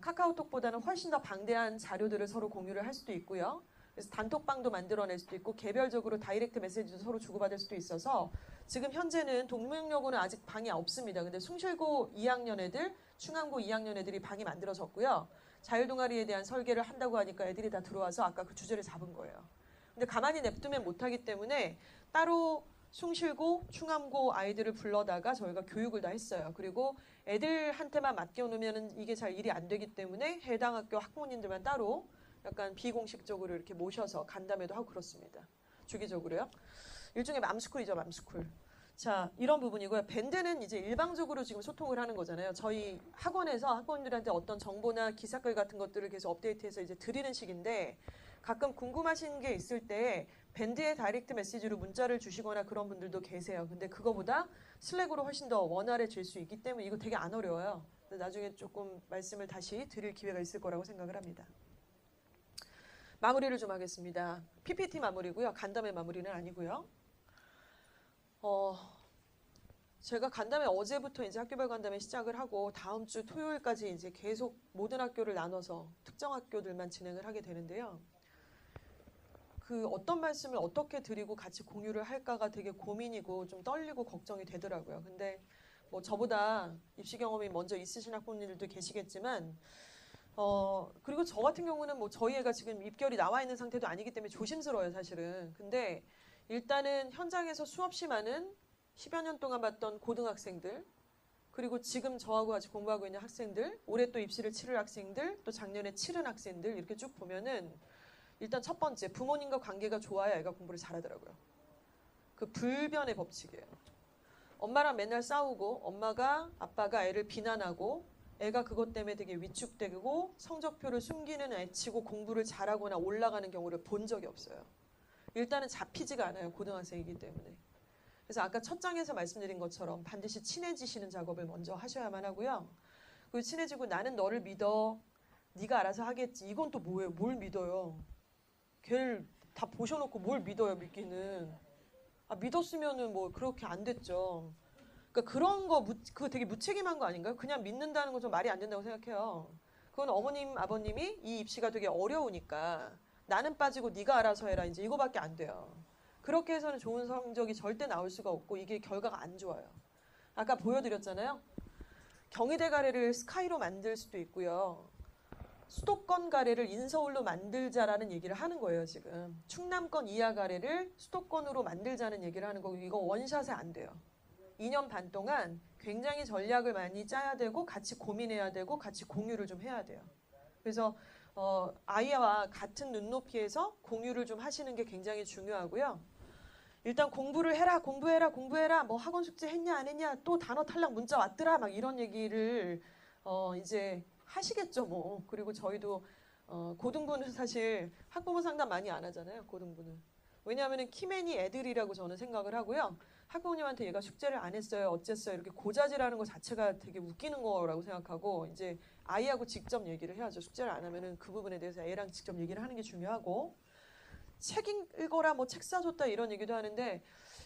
카카오톡보다는 훨씬 더 방대한 자료들을 서로 공유를 할 수도 있고요. 그래서 단톡방도 만들어낼 수도 있고 개별적으로 다이렉트 메시지도 서로 주고받을 수도 있어서 지금 현재는 동명여고는 아직 방이 없습니다. 근데 숭실고 2학년 애들, 충암고 2학년 애들이 방이 만들어졌고요. 자율동아리에 대한 설계를 한다고 하니까 애들이 다 들어와서 아까 그 주제를 잡은 거예요. 근데 가만히 냅두면 못하기 때문에 따로 숭실고, 충암고 아이들을 불러다가 저희가 교육을 다 했어요. 그리고 애들한테만 맡겨놓으면 이게 잘 일이 안 되기 때문에 해당 학교 학부모님들만 따로 약간 비공식적으로 이렇게 모셔서 간담회도 하고 그렇습니다. 주기적으로요. 일종의 맘스쿨이죠, 맘스쿨. 자, 이런 부분이고요. 밴드는 이제 일방적으로 지금 소통을 하는 거잖아요. 저희 학원에서 학부모님들한테 어떤 정보나 기사글 같은 것들을 계속 업데이트해서 이제 드리는 식인데 가끔 궁금하신 게 있을 때 밴드에 다이렉트 메시지로 문자를 주시거나 그런 분들도 계세요. 근데 그거보다 슬랙으로 훨씬 더 원활해질 수 있기 때문에 이거 되게 안 어려워요. 나중에 조금 말씀을 다시 드릴 기회가 있을 거라고 생각을 합니다. 마무리를 좀 하겠습니다. PPT 마무리고요. 간담회 마무리는 아니고요. 제가 간담회 어제부터 이제 학교별 간담회 시작을 하고 다음 주 토요일까지 이제 계속 모든 학교를 나눠서 특정 학교들만 진행을 하게 되는데요. 그 어떤 말씀을 어떻게 드리고 같이 공유를 할까가 되게 고민이고 좀 떨리고 걱정이 되더라고요. 근데 뭐 저보다 입시 경험이 먼저 있으신 학부모님들도 계시겠지만 그리고 저 같은 경우는 뭐 저희 애가 지금 입결이 나와 있는 상태도 아니기 때문에 조심스러워요, 사실은. 근데 일단은 현장에서 수없이 많은 10여 년 동안 봤던 고등학생들, 그리고 지금 저하고 같이 공부하고 있는 학생들, 올해 또 입시를 치를 학생들, 또 작년에 치른 학생들 이렇게 쭉 보면은 일단 첫 번째 부모님과 관계가 좋아야 애가 공부를 잘하더라고요. 그 불변의 법칙이에요. 엄마랑 맨날 싸우고 엄마가 아빠가 애를 비난하고 애가 그것 때문에 되게 위축되고 성적표를 숨기는 애치고 공부를 잘하거나 올라가는 경우를 본 적이 없어요. 일단은 잡히지가 않아요. 고등학생이기 때문에. 그래서 아까 첫 장에서 말씀드린 것처럼 반드시 친해지시는 작업을 먼저 하셔야만 하고요. 그리고 친해지고 나는 너를 믿어. 네가 알아서 하겠지. 이건 또 뭐예요? 뭘 믿어요? 걔를 다 보셔놓고 뭘 믿어요? 믿기는. 믿었으면은 뭐 그렇게 안 됐죠. 그러니까 그런 거 그거 되게 무책임한 거 아닌가요? 그냥 믿는다는 건 좀 말이 안 된다고 생각해요. 그건 어머님, 아버님이 이 입시가 되게 어려우니까 나는 빠지고 네가 알아서 해라. 이제 이거밖에 안 돼요. 그렇게 해서는 좋은 성적이 절대 나올 수가 없고 이게 결과가 안 좋아요. 아까 보여드렸잖아요. 경희대 가래를 스카이로 만들 수도 있고요. 수도권 가래를 인서울로 만들자라는 얘기를 하는 거예요, 지금. 충남권 이하 가래를 수도권으로 만들자는 얘기를 하는 거고 이거 원샷에 안 돼요. 2년 반 동안 굉장히 전략을 많이 짜야 되고 같이 고민해야 되고 같이 공유를 좀 해야 돼요. 그래서 아이와 같은 눈높이에서 공유를 좀 하시는 게 굉장히 중요하고요. 일단 공부를 해라, 공부해라, 뭐 학원 숙제 했냐 안 했냐, 또 단어 탈락 문자 왔더라, 막 이런 얘기를 이제 하시겠죠, 뭐. 그리고 저희도 고등부는 사실 학부모 상담 많이 안 하잖아요, 고등부는. 왜냐하면 키맨이 애들이라고 저는 생각을 하고요. 학부모님한테 얘가 숙제를 안 했어요, 어쨌어요, 이렇게 고자질하는 것 자체가 되게 웃기는 거라고 생각하고 이제 아이하고 직접 얘기를 해야죠. 숙제를 안 하면은 그 부분에 대해서 애랑 직접 얘기를 하는 게 중요하고. 책 읽어라, 뭐 책 사줬다 이런 얘기도 하는데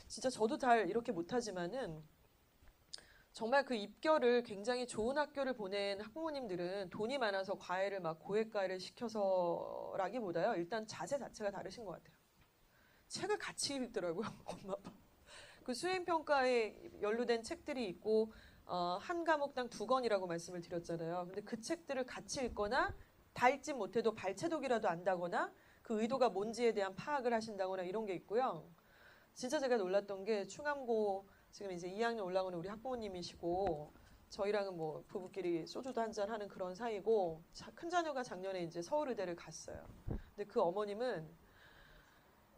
진짜 저도 잘 이렇게 못하지만은 정말 그 입결을 굉장히 좋은 학교를 보낸 학부모님들은 돈이 많아서 과외를 막 고액 과외를 시켜서라기보다요. 일단 자세 자체가 다르신 것 같아요. 책을 같이 읽더라고요, 엄마 아빠. 그 수행평가에 연루된 책들이 있고 한 과목당 2권이라고 말씀을 드렸잖아요. 근데 그 책들을 같이 읽거나 다 읽지 못해도 발췌독이라도 안다거나 그 의도가 뭔지에 대한 파악을 하신다거나 이런 게 있고요. 진짜 제가 놀랐던 게 충암고 지금 이제 2학년 올라오는 우리 학부모님이시고 저희랑은 뭐 부부끼리 소주도 한잔 하는 그런 사이고 큰 자녀가 작년에 이제 서울의대를 갔어요. 근데 그 어머님은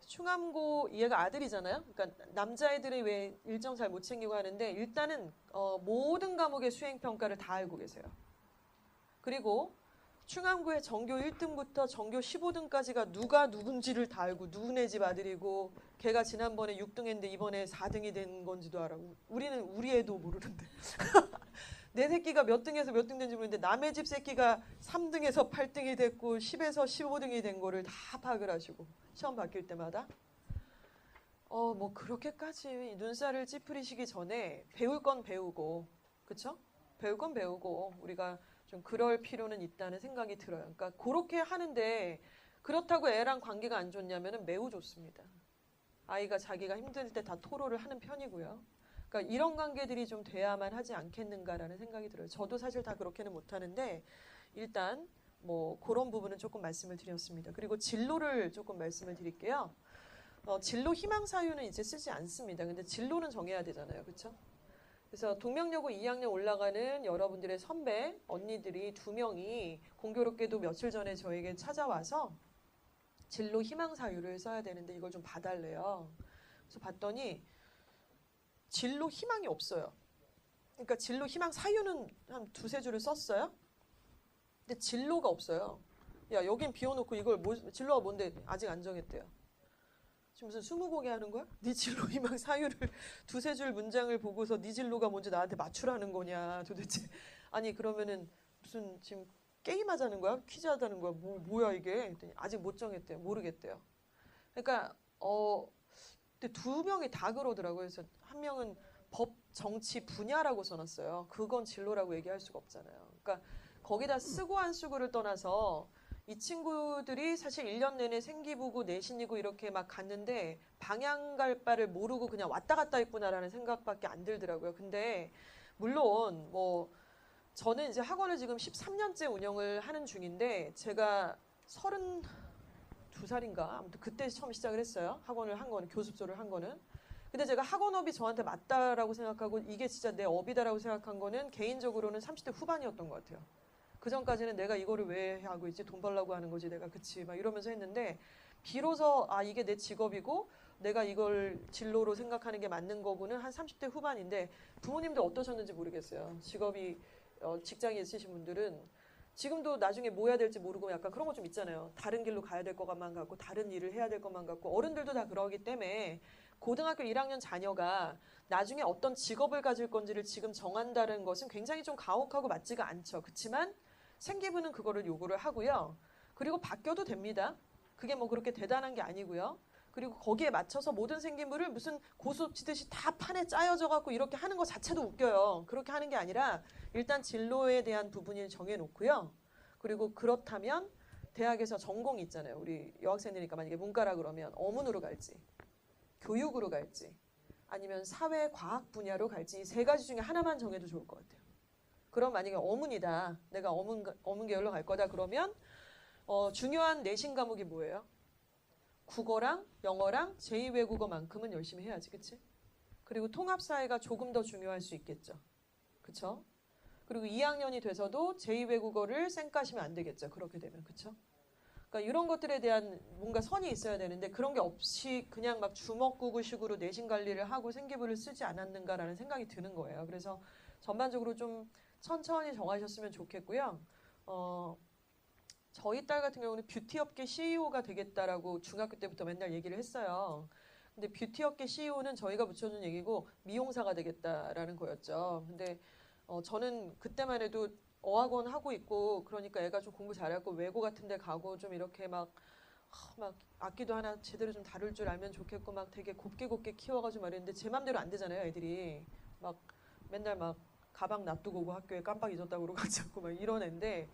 충암고 얘가 아들이잖아요. 그러니까 남자애들이 왜 일정 잘 못 챙기고 하는데 일단은 모든 과목의 수행평가를 다 알고 계세요. 그리고 충암고의 전교 1등부터 전교 15등까지가 누가 누군지를 다 알고 누구네 집 아들이고 걔가 지난번에 6등 했는데 이번에 4등이 된 건지도 알아. 우리는 우리 애도 모르는데. 내 새끼가 몇 등에서 몇 등 된지 모르는데 남의 집 새끼가 3등에서 8등이 됐고 10에서 15등이 된 거를 다 파악을 하시고 시험 바뀔 때마다 뭐 그렇게까지 눈살을 찌푸리시기 전에 배울 건 배우고 그쵸? 배울 건 배우고 우리가 좀 그럴 필요는 있다는 생각이 들어요. 그러니까 그렇게 하는데 그렇다고 애랑 관계가 안 좋냐면은 매우 좋습니다. 아이가 자기가 힘들 때 다 토로를 하는 편이고요. 그러니까 이런 관계들이 좀 돼야만 하지 않겠는가라는 생각이 들어요. 저도 사실 다 그렇게는 못하는데 일단 뭐 그런 부분은 조금 말씀을 드렸습니다. 그리고 진로를 조금 말씀을 드릴게요. 진로 희망 사유는 이제 쓰지 않습니다. 근데 진로는 정해야 되잖아요. 그렇죠? 그래서 동명여고 2학년 올라가는 여러분들의 선배 언니들이 2명이 공교롭게도 며칠 전에 저에게 찾아와서 진로 희망 사유를 써야 되는데 이걸 좀 봐달래요. 그래서 봤더니 진로 희망이 없어요. 그러니까 진로 희망 사유는 한 2-3줄을 썼어요. 근데 진로가 없어요. 야, 여긴 비워놓고 이걸 진로가 뭔데 아직 안 정했대요. 지금 무슨 스무고개 하는 거야? 네 진로 희망 사유를 2-3줄 문장을 보고서 네 진로가 뭔지 나한테 맞추라는 거냐 도대체. 아니 그러면은 무슨 지금 게임하자는 거야? 퀴즈 하자는 거야? 뭐야 이게? 아직 못 정했대요. 모르겠대요. 그러니까 근데 2명이 다 그러더라고요. 그래서 한 명은 법, 정치, 분야라고 써놨어요. 그건 진로라고 얘기할 수가 없잖아요. 그러니까 거기다 쓰고 안 쓰고를 떠나서 이 친구들이 사실 1년 내내 생기부고 내신이고 이렇게 막 갔는데 방향 갈 바를 모르고 그냥 왔다 갔다 했구나라는 생각밖에 안 들더라고요. 근데 물론 뭐 저는 이제 학원을 지금 13년째 운영을 하는 중인데 제가 32살인가 아무튼 그때 처음 시작을 했어요. 학원을 한 거는 교습소를 한 거는. 근데 제가 학원업이 저한테 맞다라고 생각하고 이게 진짜 내 업이다라고 생각한 거는 개인적으로는 30대 후반이었던 것 같아요. 그 전까지는 내가 이거를 왜 하고 있지? 돈 벌려고 하는 거지 내가 그치 막 이러면서 했는데 비로소 이게 내 직업이고 내가 이걸 진로로 생각하는 게 맞는 거고는 한 30대 후반인데 부모님들 어떠셨는지 모르겠어요. 직업이 직장에 있으신 분들은 지금도 나중에 뭐 해야 될지 모르고 약간 그런 거 좀 있잖아요. 다른 길로 가야 될 것만 같고 다른 일을 해야 될 것만 같고 어른들도 다 그러기 때문에 고등학교 1학년 자녀가 나중에 어떤 직업을 가질 건지를 지금 정한다는 것은 굉장히 좀 가혹하고 맞지가 않죠. 그렇지만 생기부는 그거를 요구를 하고요. 그리고 바뀌어도 됩니다. 그게 뭐 그렇게 대단한 게 아니고요. 그리고 거기에 맞춰서 모든 생기부를 무슨 고수업 치듯이 다 판에 짜여져 갖고 이렇게 하는 것 자체도 웃겨요. 그렇게 하는 게 아니라 일단 진로에 대한 부분을 정해놓고요. 그리고 그렇다면 대학에서 전공이 있잖아요. 우리 여학생들이니까 만약에 문과라 그러면 어문으로 갈지 교육으로 갈지 아니면 사회과학 분야로 갈지 이 3가지 중에 하나만 정해도 좋을 것 같아요. 그럼 만약에 어문이다. 내가 어문 계열로 갈 거다. 그러면 중요한 내신 과목이 뭐예요? 국어랑 영어랑 제2외국어만큼은 열심히 해야지. 그치? 그리고 통합사회가 조금 더 중요할 수 있겠죠. 그쵸? 그리고 2학년이 돼서도 제2외국어를 쌩까시면 안 되겠죠. 그렇게 되면. 그쵸? 그러니까 이런 것들에 대한 뭔가 선이 있어야 되는데 그런 게 없이 그냥 막 주먹구구식으로 내신 관리를 하고 생기부를 쓰지 않았는가라는 생각이 드는 거예요. 그래서 전반적으로 좀 천천히 정하셨으면 좋겠고요. 저희 딸 같은 경우는 뷰티업계 CEO가 되겠다라고 중학교 때부터 맨날 얘기를 했어요. 근데 뷰티업계 CEO는 저희가 붙여준 얘기고 미용사가 되겠다라는 거였죠. 근데 저는 그때만 해도 어학원 하고 있고 그러니까 애가 좀 공부 잘하고 외고 같은 데 가고 좀 이렇게 막 악기도 하나 제대로 좀 다룰 줄 알면 좋겠고 막 되게 곱게 키워가지고 말했는데 제 맘대로 안 되잖아요. 애들이 막 맨날 막 가방 놔두고 오고 학교에 깜빡 잊었다고 그러고 자꾸 막 이런 애인데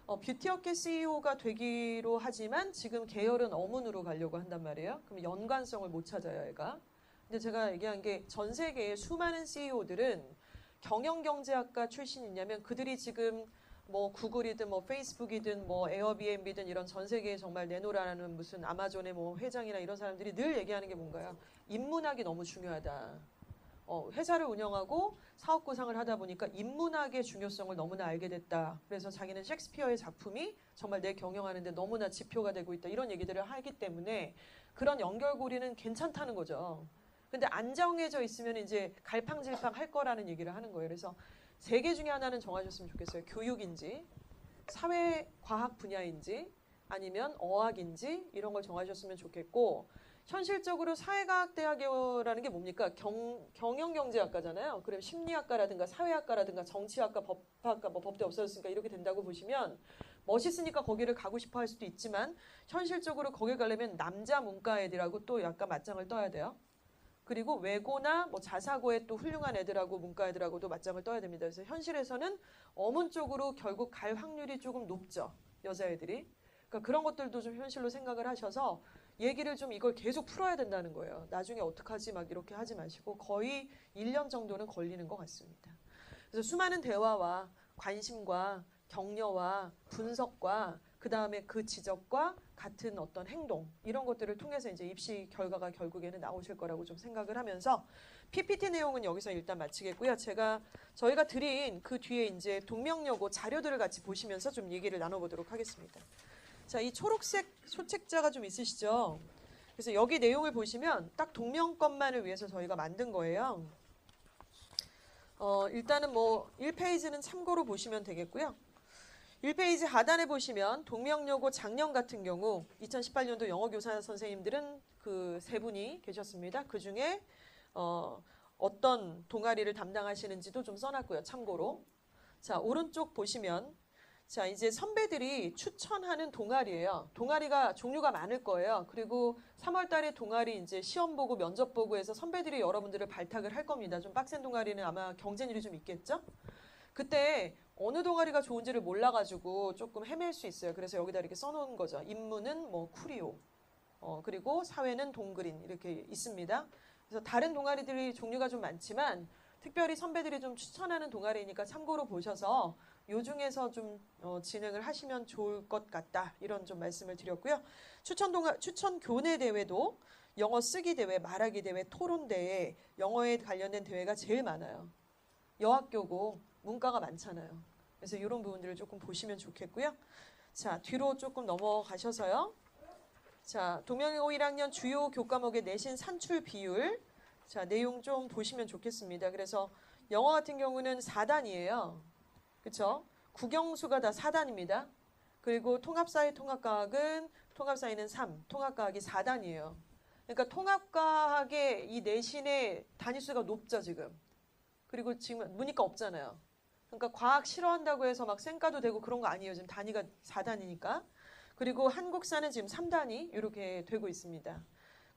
뷰티업계 CEO가 되기로 하지만 지금 계열은 어문으로 가려고 한단 말이에요. 그럼 연관성을 못 찾아요, 애가. 근데 제가 얘기한 게 전 세계의 수많은 CEO들은 경영경제학과 출신이냐면 그들이 지금 뭐 구글이든 뭐 페이스북이든 뭐 에어비앤비든 이런 전 세계에 정말 내놓으라는 무슨 아마존의 뭐 회장이나 이런 사람들이 늘 얘기하는 게 뭔가요? 인문학이 너무 중요하다. 회사를 운영하고 사업 구상을 하다 보니까 인문학의 중요성을 너무나 알게 됐다. 그래서 자기는 셰익스피어의 작품이 정말 내 경영하는데 너무나 지표가 되고 있다. 이런 얘기들을 하기 때문에 그런 연결고리는 괜찮다는 거죠. 근데 안 정해져 있으면 이제 갈팡질팡 할 거라는 얘기를 하는 거예요. 그래서 3개 중에 하나는 정하셨으면 좋겠어요. 교육인지, 사회과학 분야인지, 아니면 어학인지 이런 걸 정하셨으면 좋겠고 현실적으로 사회과학대학교라는 게 뭡니까? 경영경제학과잖아요. 그럼 심리학과라든가 사회학과라든가 정치학과, 법학과, 뭐 법대 없어졌으니까 이렇게 된다고 보시면 멋있으니까 거기를 가고 싶어 할 수도 있지만 현실적으로 거기 가려면 남자 문과 애들하고 또 약간 맞짱을 떠야 돼요. 그리고 외고나 뭐 자사고에 또 훌륭한 애들하고 문과 애들하고도 맞짱을 떠야 됩니다. 그래서 현실에서는 어문 쪽으로 결국 갈 확률이 조금 높죠. 여자애들이. 그러니까 그런 것들도 좀 현실로 생각을 하셔서 얘기를 좀 이걸 계속 풀어야 된다는 거예요. 나중에 어떡하지 막 이렇게 하지 마시고 거의 1년 정도는 걸리는 것 같습니다. 그래서 수많은 대화와 관심과 격려와 분석과 그 다음에 그 지적과 같은 어떤 행동 이런 것들을 통해서 이제 입시 결과가 결국에는 나오실 거라고 좀 생각을 하면서 PPT 내용은 여기서 일단 마치겠고요. 저희가 드린 그 뒤에 이제 동명여고 자료들을 같이 보시면서 좀 얘기를 나눠보도록 하겠습니다. 자, 이 초록색 소책자가 좀 있으시죠? 그래서 여기 내용을 보시면 딱 동명 것만을 위해서 저희가 만든 거예요. 일단은 뭐 1페이지는 참고로 보시면 되겠고요. 1페이지 하단에 보시면 동명여고 작년 같은 경우 2018년도 영어교사 선생님들은 그 세 분이 계셨습니다. 그 중에 어떤 동아리를 담당하시는지도 좀 써놨고요. 참고로. 자, 오른쪽 보시면 자, 이제 선배들이 추천하는 동아리예요. 동아리가 종류가 많을 거예요. 그리고 3월 달에 동아리 이제 시험 보고 면접 보고 해서 선배들이 여러분들을 발탁을 할 겁니다. 좀 빡센 동아리는 아마 경쟁률이 좀 있겠죠? 그때 어느 동아리가 좋은지를 몰라가지고 조금 헤맬 수 있어요. 그래서 여기다 이렇게 써놓은 거죠. 인문은 뭐 쿠리오, 그리고 사회는 동그린 이렇게 있습니다. 그래서 다른 동아리들이 종류가 좀 많지만 특별히 선배들이 좀 추천하는 동아리니까 참고로 보셔서 요 중에서 좀 진행을 하시면 좋을 것 같다. 이런 좀 말씀을 드렸고요. 추천 교내 대회도 영어 쓰기 대회, 말하기 대회, 토론 대회, 영어에 관련된 대회가 제일 많아요. 여학교고 문과가 많잖아요. 그래서 이런 부분들을 조금 보시면 좋겠고요. 자, 뒤로 조금 넘어가셔서요. 자, 동명여고 1학년 주요 교과목의 내신 산출 비율. 자, 내용 좀 보시면 좋겠습니다. 그래서 영어 같은 경우는 4단이에요. 그렇죠? 국영수가 다 4단입니다. 그리고 통합사회 통합과학은 통합사회는 3, 통합과학이 4단이에요. 그러니까 통합과학의 이 내신의 단위수가 높죠, 지금. 그리고 지금 문이과 없잖아요. 그러니까 과학 싫어한다고 해서 막 쌩까도 되고 그런 거 아니에요. 지금 단위가 4단이니까. 그리고 한국사는 지금 3단위 이렇게 되고 있습니다.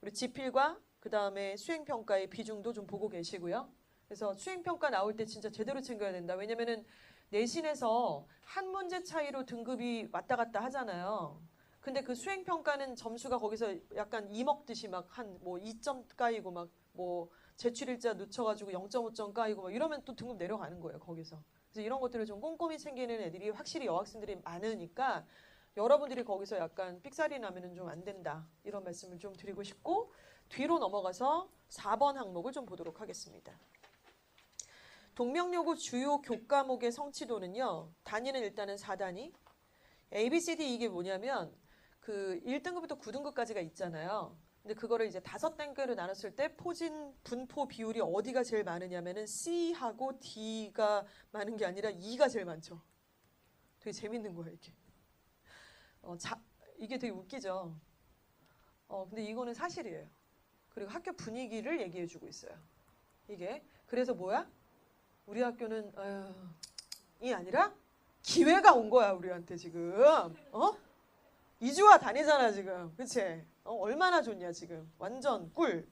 그리고 지필과 그 다음에 수행평가의 비중도 좀 보고 계시고요. 그래서 수행평가 나올 때 진짜 제대로 챙겨야 된다. 왜냐면은 내신에서 한 문제 차이로 등급이 왔다 갔다 하잖아요. 근데 그 수행평가는 점수가 거기서 약간 이먹듯이 막 한 뭐 2점 까이고 막 뭐 제출일자 늦춰가지고 0.5점 까이고 막 이러면 또 등급 내려가는 거예요. 거기서. 그래서 이런 것들을 좀 꼼꼼히 챙기는 애들이 확실히 여학생들이 많으니까 여러분들이 거기서 약간 삑사리 나면은 좀 안 된다. 이런 말씀을 좀 드리고 싶고 뒤로 넘어가서 4번 항목을 좀 보도록 하겠습니다. 동명여고 주요 교과목의 성취도는요. 단위는 일단은 4단위. ABCD 이게 뭐냐면 그 1등급부터 9등급까지가 있잖아요. 근데 그거를 이제 5단계로 나눴을 때 포진 분포 비율이 어디가 제일 많으냐면은 C하고 D가 많은 게 아니라 E가 제일 많죠. 되게 재밌는 거예요, 이게. 이게 되게 웃기죠. 근데 이거는 사실이에요. 그리고 학교 분위기를 얘기해주고 있어요. 이게. 그래서 뭐야? 우리 학교는 이 아니라 기회가 온 거야 우리한테 지금. 이주와 다니잖아 지금. 그치? 얼마나 좋냐 지금. 완전 꿀.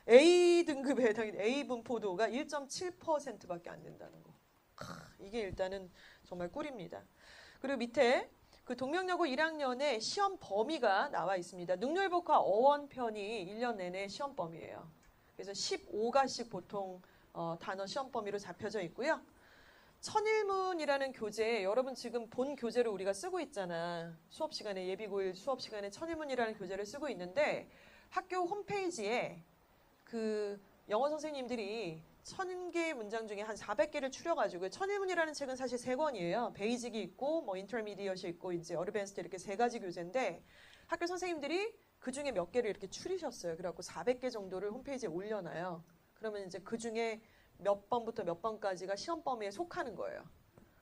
A등급에 해당인 A 분포도가 1.7%밖에 안 된다는 거. 이게 일단은 정말 꿀입니다. 그리고 밑에 그 동명여고 1학년에 시험 범위가 나와 있습니다. 능률복화 어원편이 1년 내내 시험 범위예요. 그래서 15가씩 보통 단어 시험 범위로 잡혀져 있고요. 천일문이라는 교재, 여러분 지금 본 교재를 우리가 쓰고 있잖아. 수업 시간에 예비고일 수업 시간에 천일문이라는 교재를 쓰고 있는데 학교 홈페이지에 그 영어 선생님들이 1000개의 문장 중에 한 400개를 추려가지고 천일문이라는 책은 사실 3권이에요. 베이직이 있고 뭐 인터미디엇이 있고 이제 어드밴스드 이렇게 3가지 교재인데 학교 선생님들이 그 중에 몇 개를 이렇게 추리셨어요. 그래갖고 400개 정도를 홈페이지에 올려놔요. 그러면 이제 그 중에 몇 번부터 몇 번까지가 시험 범위에 속하는 거예요.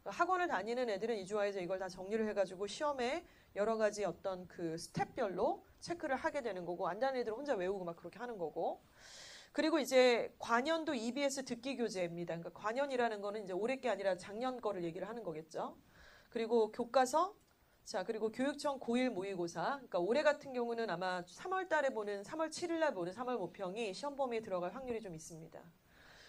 학원을 다니는 애들은 이주와에서 이걸 다 정리를 해가지고 시험에 여러 가지 어떤 그 스텝별로 체크를 하게 되는 거고, 안 다니는 애들은 혼자 외우고 막 그렇게 하는 거고. 그리고 이제 관연도 EBS 듣기 교재입니다. 그러니까 관연이라는 거는 이제 올해 게 아니라 작년 거를 얘기를 하는 거겠죠. 그리고 교과서, 자, 그리고 교육청 고1 모의고사. 그러니까 올해 같은 경우는 아마 3월 달에 보는, 3월 7일 날 보는 3월 모평이 시험 범위에 들어갈 확률이 좀 있습니다.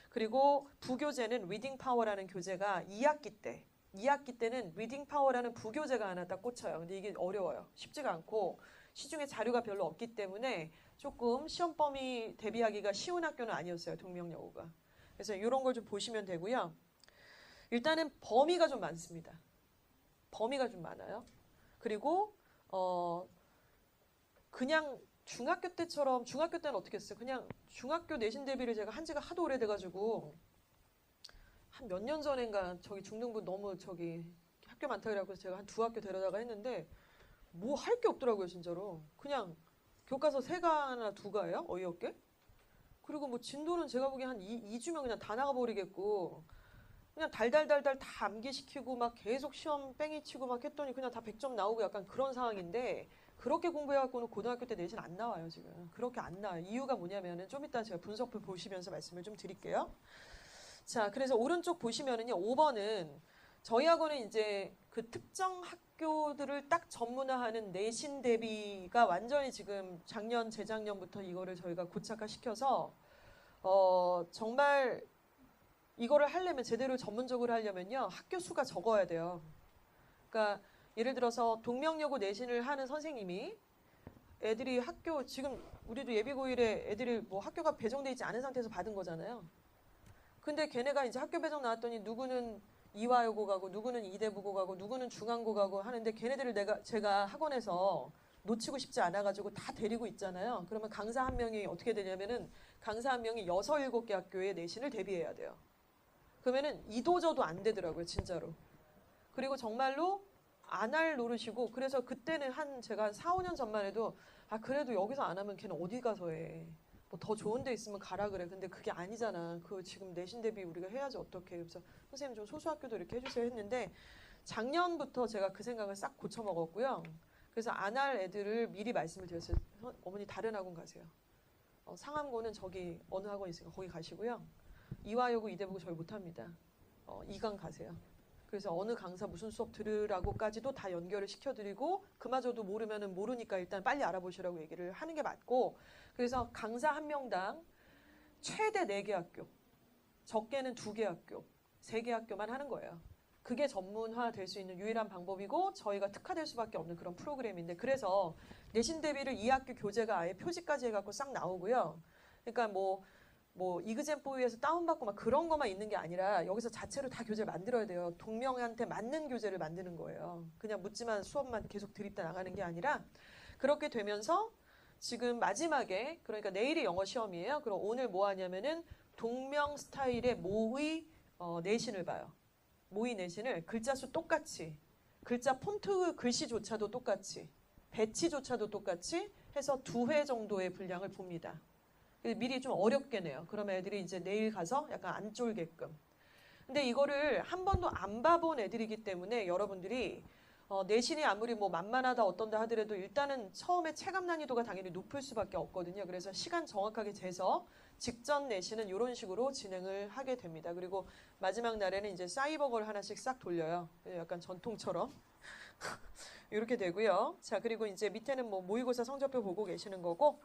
그리고 부교재는 리딩 파워라는 교재가 2학기 때는 리딩 파워라는 부교재가 하나 딱 꽂혀요. 근데 이게 어려워요. 쉽지가 않고 시중에 자료가 별로 없기 때문에 조금 시험 범위 대비하기가 쉬운 학교는 아니었어요. 동명여고가. 그래서 이런 걸 좀 보시면 되고요. 일단은 범위가 좀 많습니다. 범위가 좀 많아요. 그리고 그냥 중학교 때처럼, 중학교 때는 어떻게 했어요? 그냥 중학교 내신 대비를 제가 한 지가 하도 오래돼가지고 한 몇 년 전인가 저기 중등부 너무 저기 학교 많다 그래갖고 제가 한 2학교 데려다가 했는데 뭐 할 게 없더라고요, 진짜로. 그냥 교과서 3가나 2가예요? 어이없게? 그리고 뭐 진도는 제가 보기엔 한 2주면 그냥 다 나가버리겠고, 그냥 달달달달 다 암기시키고 막 계속 시험 뺑이 치고 막 했더니 그냥 다 100점 나오고 약간 그런 상황인데, 그렇게 공부해갖고는 고등학교 때 내신 안 나와요, 지금. 그렇게 안 나와요. 이유가 뭐냐면은 좀 이따 제가 분석표 보시면서 말씀을 좀 드릴게요. 자, 그래서 오른쪽 보시면은요, 5번은 저희 학원은 이제 그 특정 학교들을 딱 전문화하는 내신 대비가 완전히 지금 작년, 재작년부터 이거를 저희가 고착화시켜서, 정말 이거를 하려면, 제대로 전문적으로 하려면요, 학교 수가 적어야 돼요. 그러니까 예를 들어서 동명여고 내신을 하는 선생님이 애들이 학교, 지금 우리도 예비고1에 애들이 뭐 학교가 배정돼 있지 않은 상태에서 받은 거잖아요. 근데 걔네가 이제 학교 배정 나왔더니 누구는 이화여고 가고 누구는 이대부고 가고 누구는 중앙고 가고 하는데, 걔네들을 제가 학원에서 놓치고 싶지 않아가지고 다 데리고 있잖아요. 그러면 강사 한 명이 어떻게 되냐면은, 강사 한 명이 6, 7개 학교의 내신을 대비해야 돼요. 그러면은 이도저도 안 되더라고요, 진짜로. 그리고 정말로 안 할 노릇이고, 그래서 그때는 제가 한 4, 5년 전만 해도, 아, 그래도 여기서 안 하면 걔는 어디 가서 해. 뭐 더 좋은 데 있으면 가라 그래. 근데 그게 아니잖아. 그 지금 내신 대비 우리가 해야지 어떡해. 그래서 선생님 좀 소수학교도 이렇게 해주세요 했는데, 작년부터 제가 그 생각을 싹 고쳐먹었고요. 그래서 안 할 애들을 미리 말씀을 드렸어요. 어머니 다른 학원 가세요. 상암고는 저기 어느 학원 있으니까 거기 가시고요. 이화여고, 이대부고 저희 못합니다. 이강 가세요. 그래서 어느 강사 무슨 수업 들으라고까지도 다 연결을 시켜드리고, 그마저도 모르면은 모르니까 일단 빨리 알아보시라고 얘기를 하는 게 맞고, 그래서 강사 한 명당 최대 4개 학교, 적게는 2개 학교, 3개 학교만 하는 거예요. 그게 전문화 될 수 있는 유일한 방법이고 저희가 특화될 수밖에 없는 그런 프로그램인데, 그래서 내신 대비를 2학기 교재가 아예 표지까지 해갖고 싹 나오고요. 그러니까 뭐 이그젠포유에서 다운받고 막 그런 것만 있는 게 아니라 여기서 자체로 다 교재를 만들어야 돼요. 동명한테 맞는 교재를 만드는 거예요. 그냥 묻지만 수업만 계속 드립다 나가는 게 아니라, 그렇게 되면서 지금 마지막에, 그러니까 내일이 영어 시험이에요. 그럼 오늘 뭐 하냐면은 동명 스타일의 모의 내신을 봐요. 모의 내신을 글자 수 똑같이, 글자 폰트 글씨조차도 똑같이, 배치조차도 똑같이 해서 2회 정도의 분량을 봅니다. 미리 좀 어렵게 내요. 그러면 애들이 이제 내일 가서 약간 안 쫄게끔. 근데 이거를 한 번도 안 봐본 애들이기 때문에 여러분들이 내신이 아무리 뭐 만만하다 어떤다 하더라도 일단은 처음에 체감 난이도가 당연히 높을 수밖에 없거든요. 그래서 시간 정확하게 재서 직전 내신은 이런 식으로 진행을 하게 됩니다. 그리고 마지막 날에는 이제 사이버걸 하나씩 싹 돌려요. 약간 전통처럼. 이렇게 되고요. 자, 그리고 이제 밑에는 뭐 모의고사 성적표 보고 계시는 거고,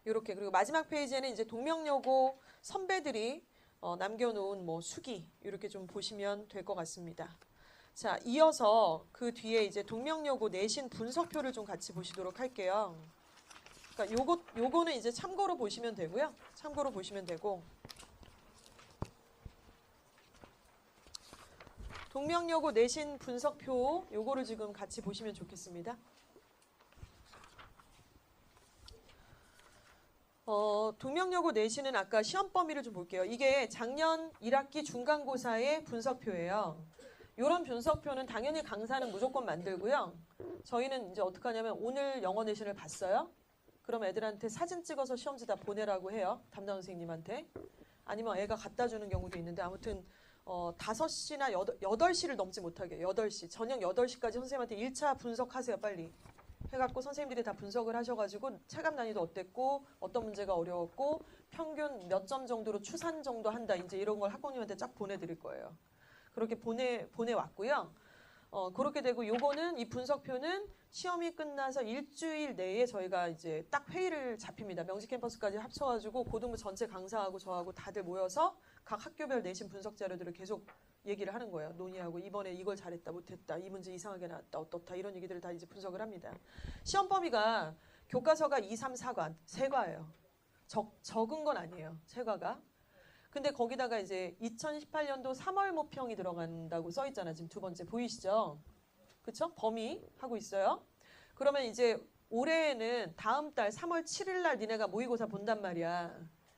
이렇게. 그리고 마지막 페이지에는 이제 동명여고 선배들이 남겨놓은 뭐 수기, 이렇게 좀 보시면 될 것 같습니다. 자, 이어서 그 뒤에 이제 동명여고 내신 분석표를 좀 같이 보시도록 할게요. 그러니까 요거는 이제 참고로 보시면 되고요. 참고로 보시면 되고, 동명여고 내신 분석표 요거를 지금 같이 보시면 좋겠습니다. 동명여고 내신은 아까 시험 범위를 좀 볼게요. 이게 작년 1학기 중간고사의 분석표예요. 이런 분석표는 당연히 강사는 무조건 만들고요. 저희는 이제 어떻게 하냐면, 오늘 영어 내신을 봤어요. 그럼 애들한테 사진 찍어서 시험지 다 보내라고 해요. 담당 선생님한테. 아니면 애가 갖다 주는 경우도 있는데, 아무튼 5시나 8시를 넘지 못하게 8시, 저녁 8시까지 선생님한테 1차 분석하세요 빨리. 해갖고 선생님들이 다 분석을 하셔가지고 체감 난이도 어땠고 어떤 문제가 어려웠고 평균 몇 점 정도로 추산 정도 한다. 이제 이런 걸 학부모님한테 쫙 보내드릴 거예요. 그렇게 보내왔고요. 그렇게 되고 요거는 이 분석표는 시험이 끝나서 일주일 내에 저희가 이제 딱 회의를 잡힙니다. 명지 캠퍼스까지 합쳐가지고 고등부 전체 강사하고 저하고 다들 모여서 각 학교별 내신 분석 자료들을 계속 얘기를 하는 거예요. 논의하고 이번에 이걸 잘했다 못했다 이 문제 이상하게 나왔다 어떻다 이런 얘기들을 다 이제 분석을 합니다. 시험 범위가 교과서가 2, 3, 4관 세 과예요. 적은 건 아니에요. 세 과가. 근데 거기다가 이제 2018년도 3월 모평이 들어간다고 써 있잖아. 지금 두 번째 보이시죠? 그쵸? 범위 하고 있어요. 그러면 이제 올해에는 다음 달 3월 7일 날 니네가 모의고사 본단 말이야.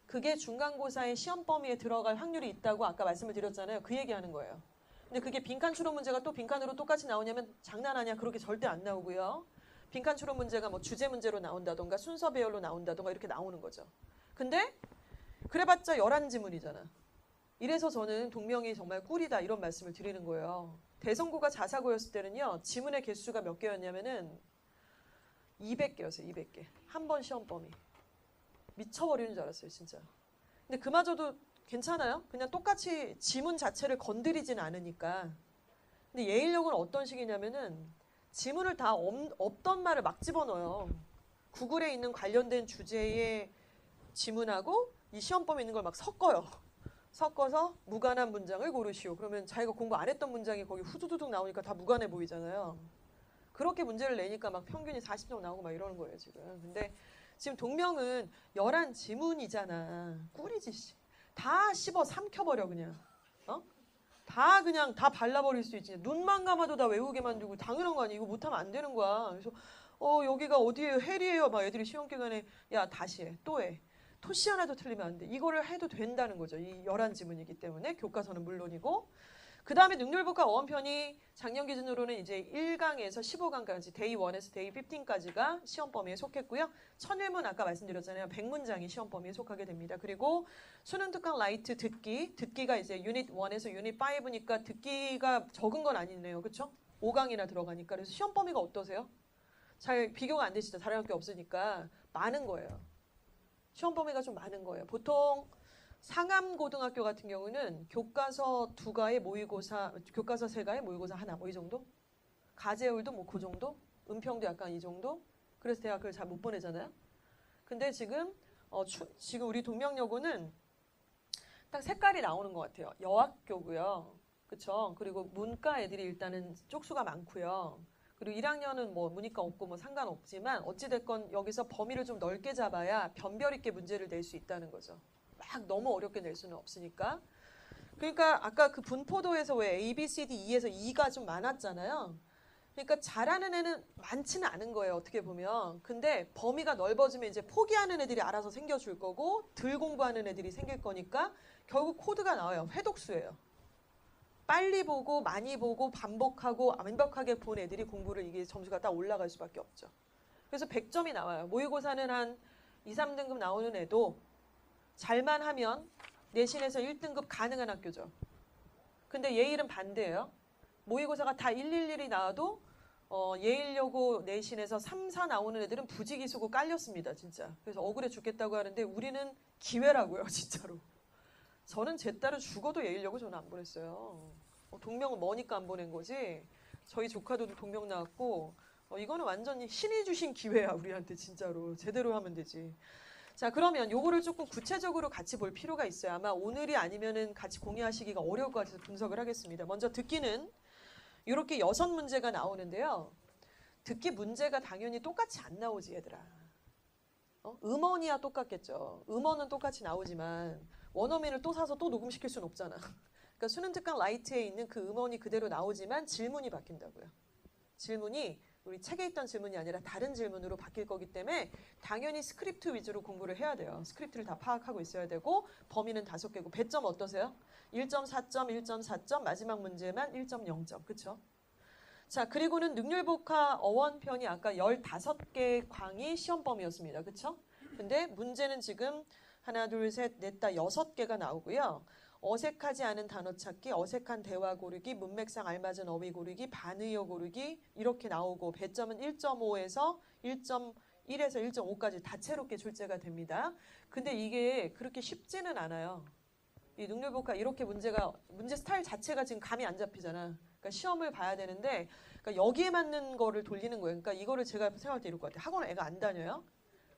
그게 중간고사의 시험 범위에 들어갈 확률이 있다고 아까 말씀을 드렸잖아요. 그 얘기하는 거예요. 근데 그게 빈칸 추론 문제가 또 빈칸으로 똑같이 나오냐면 장난하냐? 그렇게 절대 안 나오고요. 빈칸 추론 문제가 뭐 주제 문제로 나온다던가 순서 배열로 나온다던가 이렇게 나오는 거죠. 근데 그래봤자 11지문이잖아. 이래서 저는 동명이 정말 꿀이다 이런 말씀을 드리는 거예요. 대성고가 자사고였을 때는요. 지문의 개수가 몇 개였냐면은 200개였어요. 200개. 한 번 시험 범위. 미쳐버리는 줄 알았어요. 진짜. 근데 그마저도 괜찮아요. 그냥 똑같이 지문 자체를 건드리진 않으니까. 근데 예일력은 어떤 식이냐면은 지문을 다 없던 말을 막 집어넣어요. 구글에 있는 관련된 주제의 지문하고 이 시험 범위에 있는 걸 막 섞어요. 섞어서 무관한 문장을 고르시오. 그러면 자기가 공부 안 했던 문장이 거기 후두두둑 나오니까 다 무관해 보이잖아요. 그렇게 문제를 내니까 막 평균이 40점 나오고 막 이러는 거예요, 지금. 근데 지금 동명은 11지문이잖아. 꿀이지, 씨. 다 씹어 삼켜버려, 그냥. 다 그냥 다 발라버릴 수 있지. 눈만 감아도 다 외우게 만들고 당연한 거 아니야. 이거 못하면 안 되는 거야. 그래서 여기가 어디예요? 헬이에요. 막 애들이 시험 기간에 야 다시 해. 또 해. 토시 하나도 틀리면 안 돼. 이거를 해도 된다는 거죠. 이 11지문이기 때문에 교과서는 물론이고. 그 다음에 능률북과 어원편이 작년 기준으로는 이제 1강에서 15강까지 데이 1에서 데이 15까지가 시험 범위에 속했고요. 천회문 아까 말씀드렸잖아요. 100문장이 시험 범위에 속하게 됩니다. 그리고 수능 특강 라이트 듣기가 이제 유닛 1에서 유닛 5니까 듣기가 적은 건 아니네요. 그렇죠? 5강이나 들어가니까. 그래서 시험 범위가 어떠세요? 잘 비교가 안 되시죠? 다른 학교 없으니까 많은 거예요. 시험 범위가 좀 많은 거예요. 보통 상암고등학교 같은 경우는 교과서 2가의 모의고사, 교과서 3가의 모의고사 하나, 뭐 이 정도? 가제울도 뭐 그 정도? 은평도 약간 이 정도? 그래서 대학을 잘 못 보내잖아요. 근데 지금 지금 우리 동명여고는 딱 색깔이 나오는 것 같아요. 여학교고요. 그쵸? 그리고 문과 애들이 일단은 쪽수가 많고요. 그리고 1학년은 뭐 문이과 없고 뭐 상관없지만 어찌됐건 여기서 범위를 좀 넓게 잡아야 변별 있게 문제를 낼 수 있다는 거죠. 막 너무 어렵게 낼 수는 없으니까. 그러니까 아까 그 분포도에서 왜 A, B, C, D, E에서 E가 좀 많았잖아요. 그러니까 잘하는 애는 많지는 않은 거예요. 어떻게 보면. 근데 범위가 넓어지면 이제 포기하는 애들이 알아서 생겨줄 거고 덜 공부하는 애들이 생길 거니까 결국 코드가 나와요. 회독수예요. 빨리 보고 많이 보고 반복하고 완벽하게 본 애들이 공부를 이게 점수가 딱 올라갈 수밖에 없죠. 그래서 100점이 나와요. 모의고사는 한 2, 3등급 나오는 애도 잘만 하면 내신에서 1등급 가능한 학교죠. 근데 예일은 반대예요. 모의고사가 다 111이 나와도 예일여고 내신에서 3, 4 나오는 애들은 부지기수고 깔렸습니다. 진짜. 그래서 억울해 죽겠다고 하는데 우리는 기회라고요. 진짜로. 저는 제 딸은 죽어도 예일여고 저는 안 보냈어요. 동명은 머니까 안 보낸 거지. 저희 조카도 동명 나왔고 이거는 완전히 신이 주신 기회야. 우리한테 진짜로. 제대로 하면 되지. 자, 그러면 요거를 조금 구체적으로 같이 볼 필요가 있어요. 아마 오늘이 아니면은 같이 공유하시기가 어려울 것 같아서 분석을 하겠습니다. 먼저 듣기는 이렇게 6문제가 나오는데요. 듣기 문제가 당연히 똑같이 안 나오지, 얘들아. 음원이야 똑같겠죠. 음원은 똑같이 나오지만 원어민을 또 사서 또 녹음시킬 수는 없잖아. 그러니까 수능 특강 라이트에 있는 그 음원이 그대로 나오지만 질문이 바뀐다고요. 질문이 우리 책에 있던 질문이 아니라 다른 질문으로 바뀔 거기 때문에 당연히 스크립트 위주로 공부를 해야 돼요. 스크립트를 다 파악하고 있어야 되고 범위는 5개고 배점 어떠세요? 1.4점, 1.4점, 마지막 문제만 1.0점. 그렇죠? 자, 그리고는 능률복화 어원편이 아까 15개 광이 시험 범위였습니다. 그렇죠? 근데 문제는 지금 하나, 둘, 셋, 넷, 다 6개가 나오고요. 어색하지 않은 단어 찾기, 어색한 대화 고르기, 문맥상 알맞은 어휘 고르기, 반의어 고르기 이렇게 나오고 배점은 1.5에서 1.1에서 1.5까지 다채롭게 출제가 됩니다. 근데 이게 그렇게 쉽지는 않아요. 이 능률복화 이렇게 문제 스타일 자체가 지금 감이 안 잡히잖아. 그러니까 시험을 봐야 되는데 그러니까 여기에 맞는 거를 돌리는 거예요. 그러니까 이거를 제가 생각할 때 이럴 것 같아요. 학원을 애가 안 다녀요.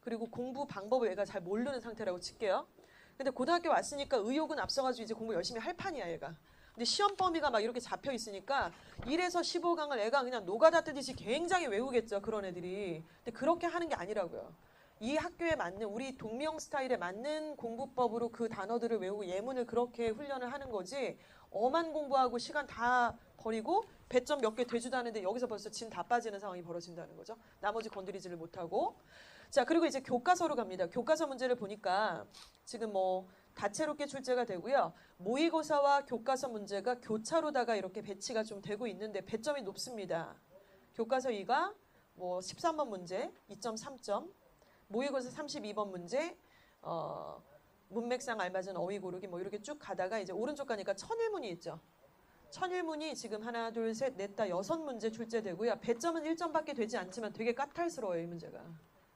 그리고 공부 방법을 애가 잘 모르는 상태라고 칠게요. 근데 고등학교 왔으니까 의욕은 앞서가지고 이제 공부 열심히 할 판이야 얘가. 근데 시험 범위가 막 이렇게 잡혀 있으니까 1에서 15강을 애가 그냥 노가다 뜨듯이 굉장히 외우겠죠. 그런 애들이. 근데 그렇게 하는 게 아니라고요. 이 학교에 맞는 우리 동명 스타일에 맞는 공부법으로 그 단어들을 외우고 예문을 그렇게 훈련을 하는 거지 엄한 공부하고 시간 다 버리고 배점 몇 개 되지도 않은데 여기서 벌써 진 다 빠지는 상황이 벌어진다는 거죠. 나머지 건드리지를 못하고. 자, 그리고 이제 교과서로 갑니다. 교과서 문제를 보니까 지금 뭐 다채롭게 출제가 되고요. 모의고사와 교과서 문제가 교차로다가 이렇게 배치가 좀 되고 있는데 배점이 높습니다. 교과서 2가 뭐 13번 문제 2.3점, 모의고사 32번 문제 문맥상 알맞은 어휘 고르기 뭐 이렇게 쭉 가다가 이제 오른쪽 가니까 천일문이 있죠. 천일문이 지금 하나, 둘, 셋, 넷, 다 6문제 출제되고요. 배점은 1점밖에 되지 않지만 되게 까탈스러워요, 이 문제가.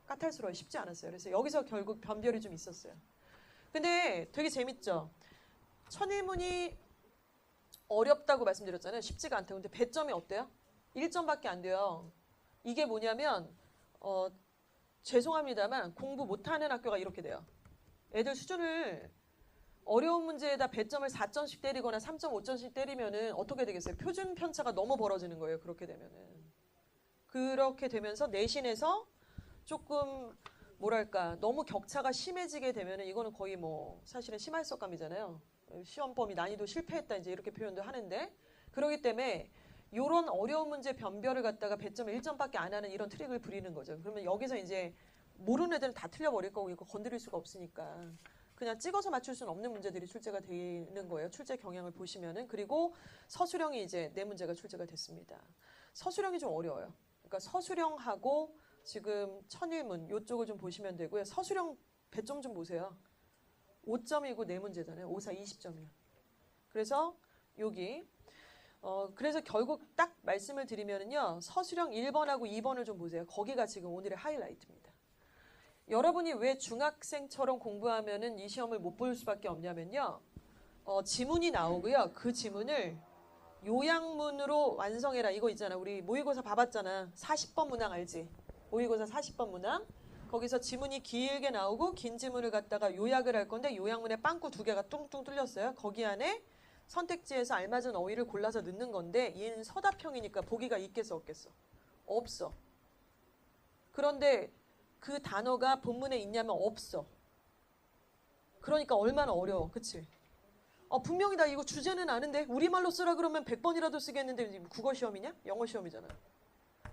까탈스러워요. 쉽지 않았어요. 그래서 여기서 결국 변별이 좀 있었어요. 근데 되게 재밌죠. 천일문이 어렵다고 말씀드렸잖아요. 쉽지가 않다고. 근데 배점이 어때요? 1점밖에 안 돼요. 이게 뭐냐면 죄송합니다만 공부 못하는 학교가 이렇게 돼요. 애들 수준을 어려운 문제에다 배점을 4점씩 때리거나 3.5점씩 때리면은 어떻게 되겠어요? 표준 편차가 너무 벌어지는 거예요. 그렇게 되면은. 그렇게 되면서 내신에서 조금 뭐랄까 너무 격차가 심해지게 되면은 이거는 거의 뭐 사실은 심할석감이잖아요. 시험 범위 난이도 실패했다 이제 이렇게 표현도 하는데 그렇기 때문에 이런 어려운 문제 변별을 갖다가 배점을 1점밖에 안 하는 이런 트릭을 부리는 거죠. 그러면 여기서 이제 모르는 애들은 다 틀려버릴 거고 이거 건드릴 수가 없으니까 그냥 찍어서 맞출 수는 없는 문제들이 출제가 되는 거예요. 출제 경향을 보시면은. 그리고 서술형이 이제 네 문제가 출제가 됐습니다. 서술형이 좀 어려워요. 그러니까 서술형하고 지금 천일문 이쪽을 좀 보시면 되고요. 서술형 배점 좀 보세요. 5점이고 네 문제잖아요. 5, 4, 20점이요. 그래서 여기 그래서 결국 딱 말씀을 드리면은요. 서술형 1번하고 2번을 좀 보세요. 거기가 지금 오늘의 하이라이트입니다. 여러분이 왜 중학생처럼 공부하면은 이 시험을 못 볼 수밖에 없냐면요. 지문이 나오고요. 그 지문을 요약문으로 완성해라. 이거 있잖아. 우리 모의고사 봐봤잖아. 40번 문항 알지? 모의고사 40번 문항. 거기서 지문이 길게 나오고 긴 지문을 갖다가 요약을 할 건데 요약문에 빵꾸 2개가 뚱뚱 뚫렸어요. 거기 안에 선택지에서 알맞은 어휘를 골라서 넣는 건데 얘는 서답형이니까 보기가 있겠어 없겠어? 없어. 그런데 그 단어가 본문에 있냐면 없어. 그러니까 얼마나 어려워. 그치? 분명히 나 이거 주제는 아는데 우리말로 쓰라 그러면 100번이라도 쓰겠는데 국어 시험이냐? 영어 시험이잖아.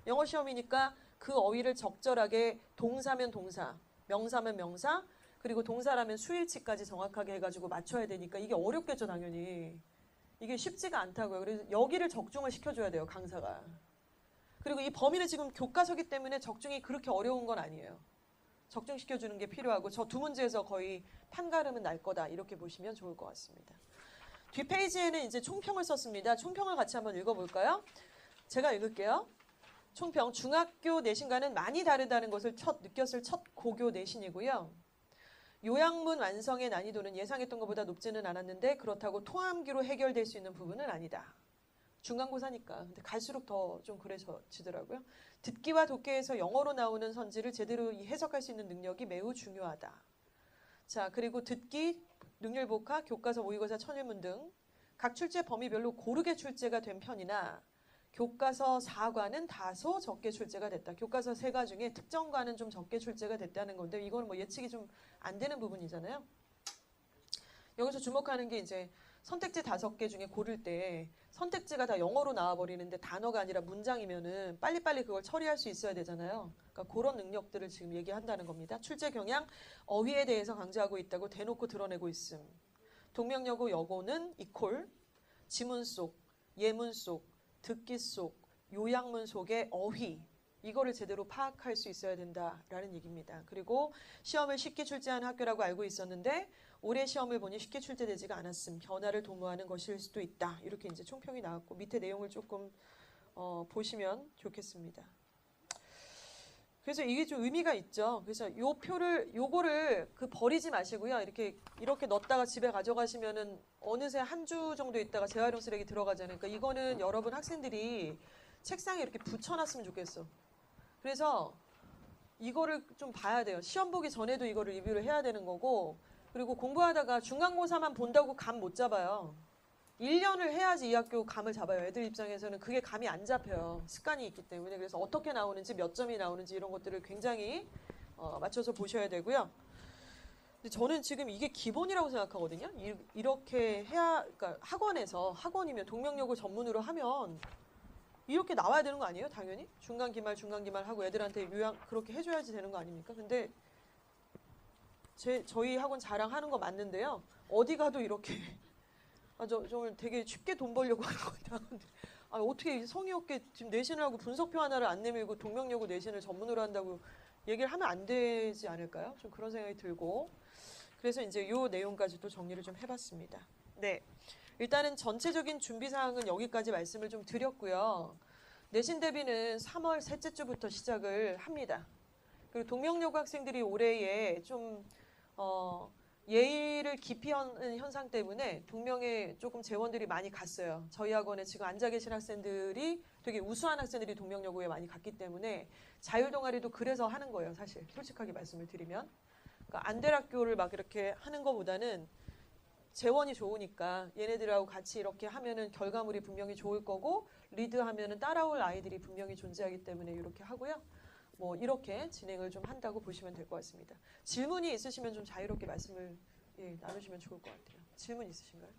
영어 시험이니까 그 어휘를 적절하게 동사면 동사, 명사면 명사, 그리고 동사라면 수일치까지 정확하게 해가지고 맞춰야 되니까 이게 어렵겠죠 당연히. 이게 쉽지가 않다고요. 그래서 여기를 적중을 시켜줘야 돼요 강사가. 그리고 이 범위는 지금 교과서기 때문에 적중이 그렇게 어려운 건 아니에요. 적중시켜주는 게 필요하고 저 두 문제에서 거의 판가름은 날 거다 이렇게 보시면 좋을 것 같습니다. 뒷페이지에는 이제 총평을 썼습니다. 총평을 같이 한번 읽어볼까요? 제가 읽을게요. 총평, 중학교 내신과는 많이 다르다는 것을 느꼈을 첫 고교 내신이고요. 요약문 완성의 난이도는 예상했던 것보다 높지는 않았는데 그렇다고 토암기로 해결될 수 있는 부분은 아니다. 중간고사니까. 근데 갈수록 더 좀 그래지더라고요. 듣기와 독해에서 영어로 나오는 선지를 제대로 해석할 수 있는 능력이 매우 중요하다. 자, 그리고 듣기, 능률복화, 교과서, 모의고사, 천일문 등 각 출제 범위별로 고르게 출제가 된 편이나 교과서 4과는 다소 적게 출제가 됐다. 교과서 3과 중에 특정과는 좀 적게 출제가 됐다는 건데 이거는 뭐 예측이 좀 안 되는 부분이잖아요. 여기서 주목하는 게 이제 선택지 5개 중에 고를 때 선택지가 다 영어로 나와버리는데 단어가 아니라 문장이면은 빨리빨리 그걸 처리할 수 있어야 되잖아요. 그러니까 그런 능력들을 지금 얘기한다는 겁니다. 출제 경향, 어휘에 대해서 강조하고 있다고 대놓고 드러내고 있음. 동명여고 여고는 이퀄, 지문 속, 예문 속, 듣기 속, 요약문 속의 어휘 이거를 제대로 파악할 수 있어야 된다라는 얘기입니다. 그리고 시험을 쉽게 출제한 학교라고 알고 있었는데 올해 시험을 보니 쉽게 출제되지가 않았음. 변화를 도모하는 것일 수도 있다. 이렇게 이제 총평이 나왔고 밑에 내용을 조금 보시면 좋겠습니다. 그래서 이게 좀 의미가 있죠. 그래서 요거를 버리지 마시고요. 이렇게 넣었다가 집에 가져가시면은 어느새 한 주 정도 있다가 재활용 쓰레기 들어가잖아요. 그러니까 이거는 여러분 학생들이 책상에 이렇게 붙여놨으면 좋겠어. 그래서 이거를 좀 봐야 돼요. 시험 보기 전에도 이거를 리뷰를 해야 되는 거고, 그리고 공부하다가 중간고사만 본다고 감 못 잡아요. 1년을 해야지 이 학교 감을 잡아요. 애들 입장에서는 그게 감이 안 잡혀요. 습관이 있기 때문에. 그래서 어떻게 나오는지 몇 점이 나오는지 이런 것들을 굉장히 맞춰서 보셔야 되고요. 근데 저는 지금 이게 기본이라고 생각하거든요. 이렇게 해야, 그러니까 학원이면 동명여고 전문으로 하면 이렇게 나와야 되는 거 아니에요? 당연히 중간 기말 하고 애들한테 요양 그렇게 해줘야지 되는 거 아닙니까? 근데 저희 학원 자랑하는 거 맞는데요. 어디 가도 이렇게 정말 되게 쉽게 돈 벌려고 하는 거다. 어떻게 성의 없게 지금 내신을 하고 분석표 하나를 안 내밀고 동명여고 내신을 전문으로 한다고 얘기를 하면 안 되지 않을까요? 좀 그런 생각이 들고. 그래서 이제 요 내용까지도 정리를 좀 해봤습니다. 네. 일단은 전체적인 준비 사항은 여기까지 말씀을 좀 드렸고요. 내신 대비는 3월 셋째 주부터 시작을 합니다. 그리고 동명여고 학생들이 올해에 좀 예의를 기피하는 현상 때문에 동명에 조금 재원들이 많이 갔어요. 저희 학원에 지금 앉아 계신 학생들이 되게 우수한 학생들이 동명여고에 많이 갔기 때문에 자율동아리도 그래서 하는 거예요. 사실 솔직하게 말씀을 드리면. 그러니까 안델학교를 막 이렇게 하는 것보다는 재원이 좋으니까 얘네들하고 같이 이렇게 하면은 결과물이 분명히 좋을 거고 리드하면은 따라올 아이들이 분명히 존재하기 때문에 이렇게 하고요. 뭐 이렇게 진행을 좀 한다고 보시면 될 것 같습니다. 질문이 있으시면 좀 자유롭게 말씀을 나누시면 좋을 것 같아요. 질문 있으신가요?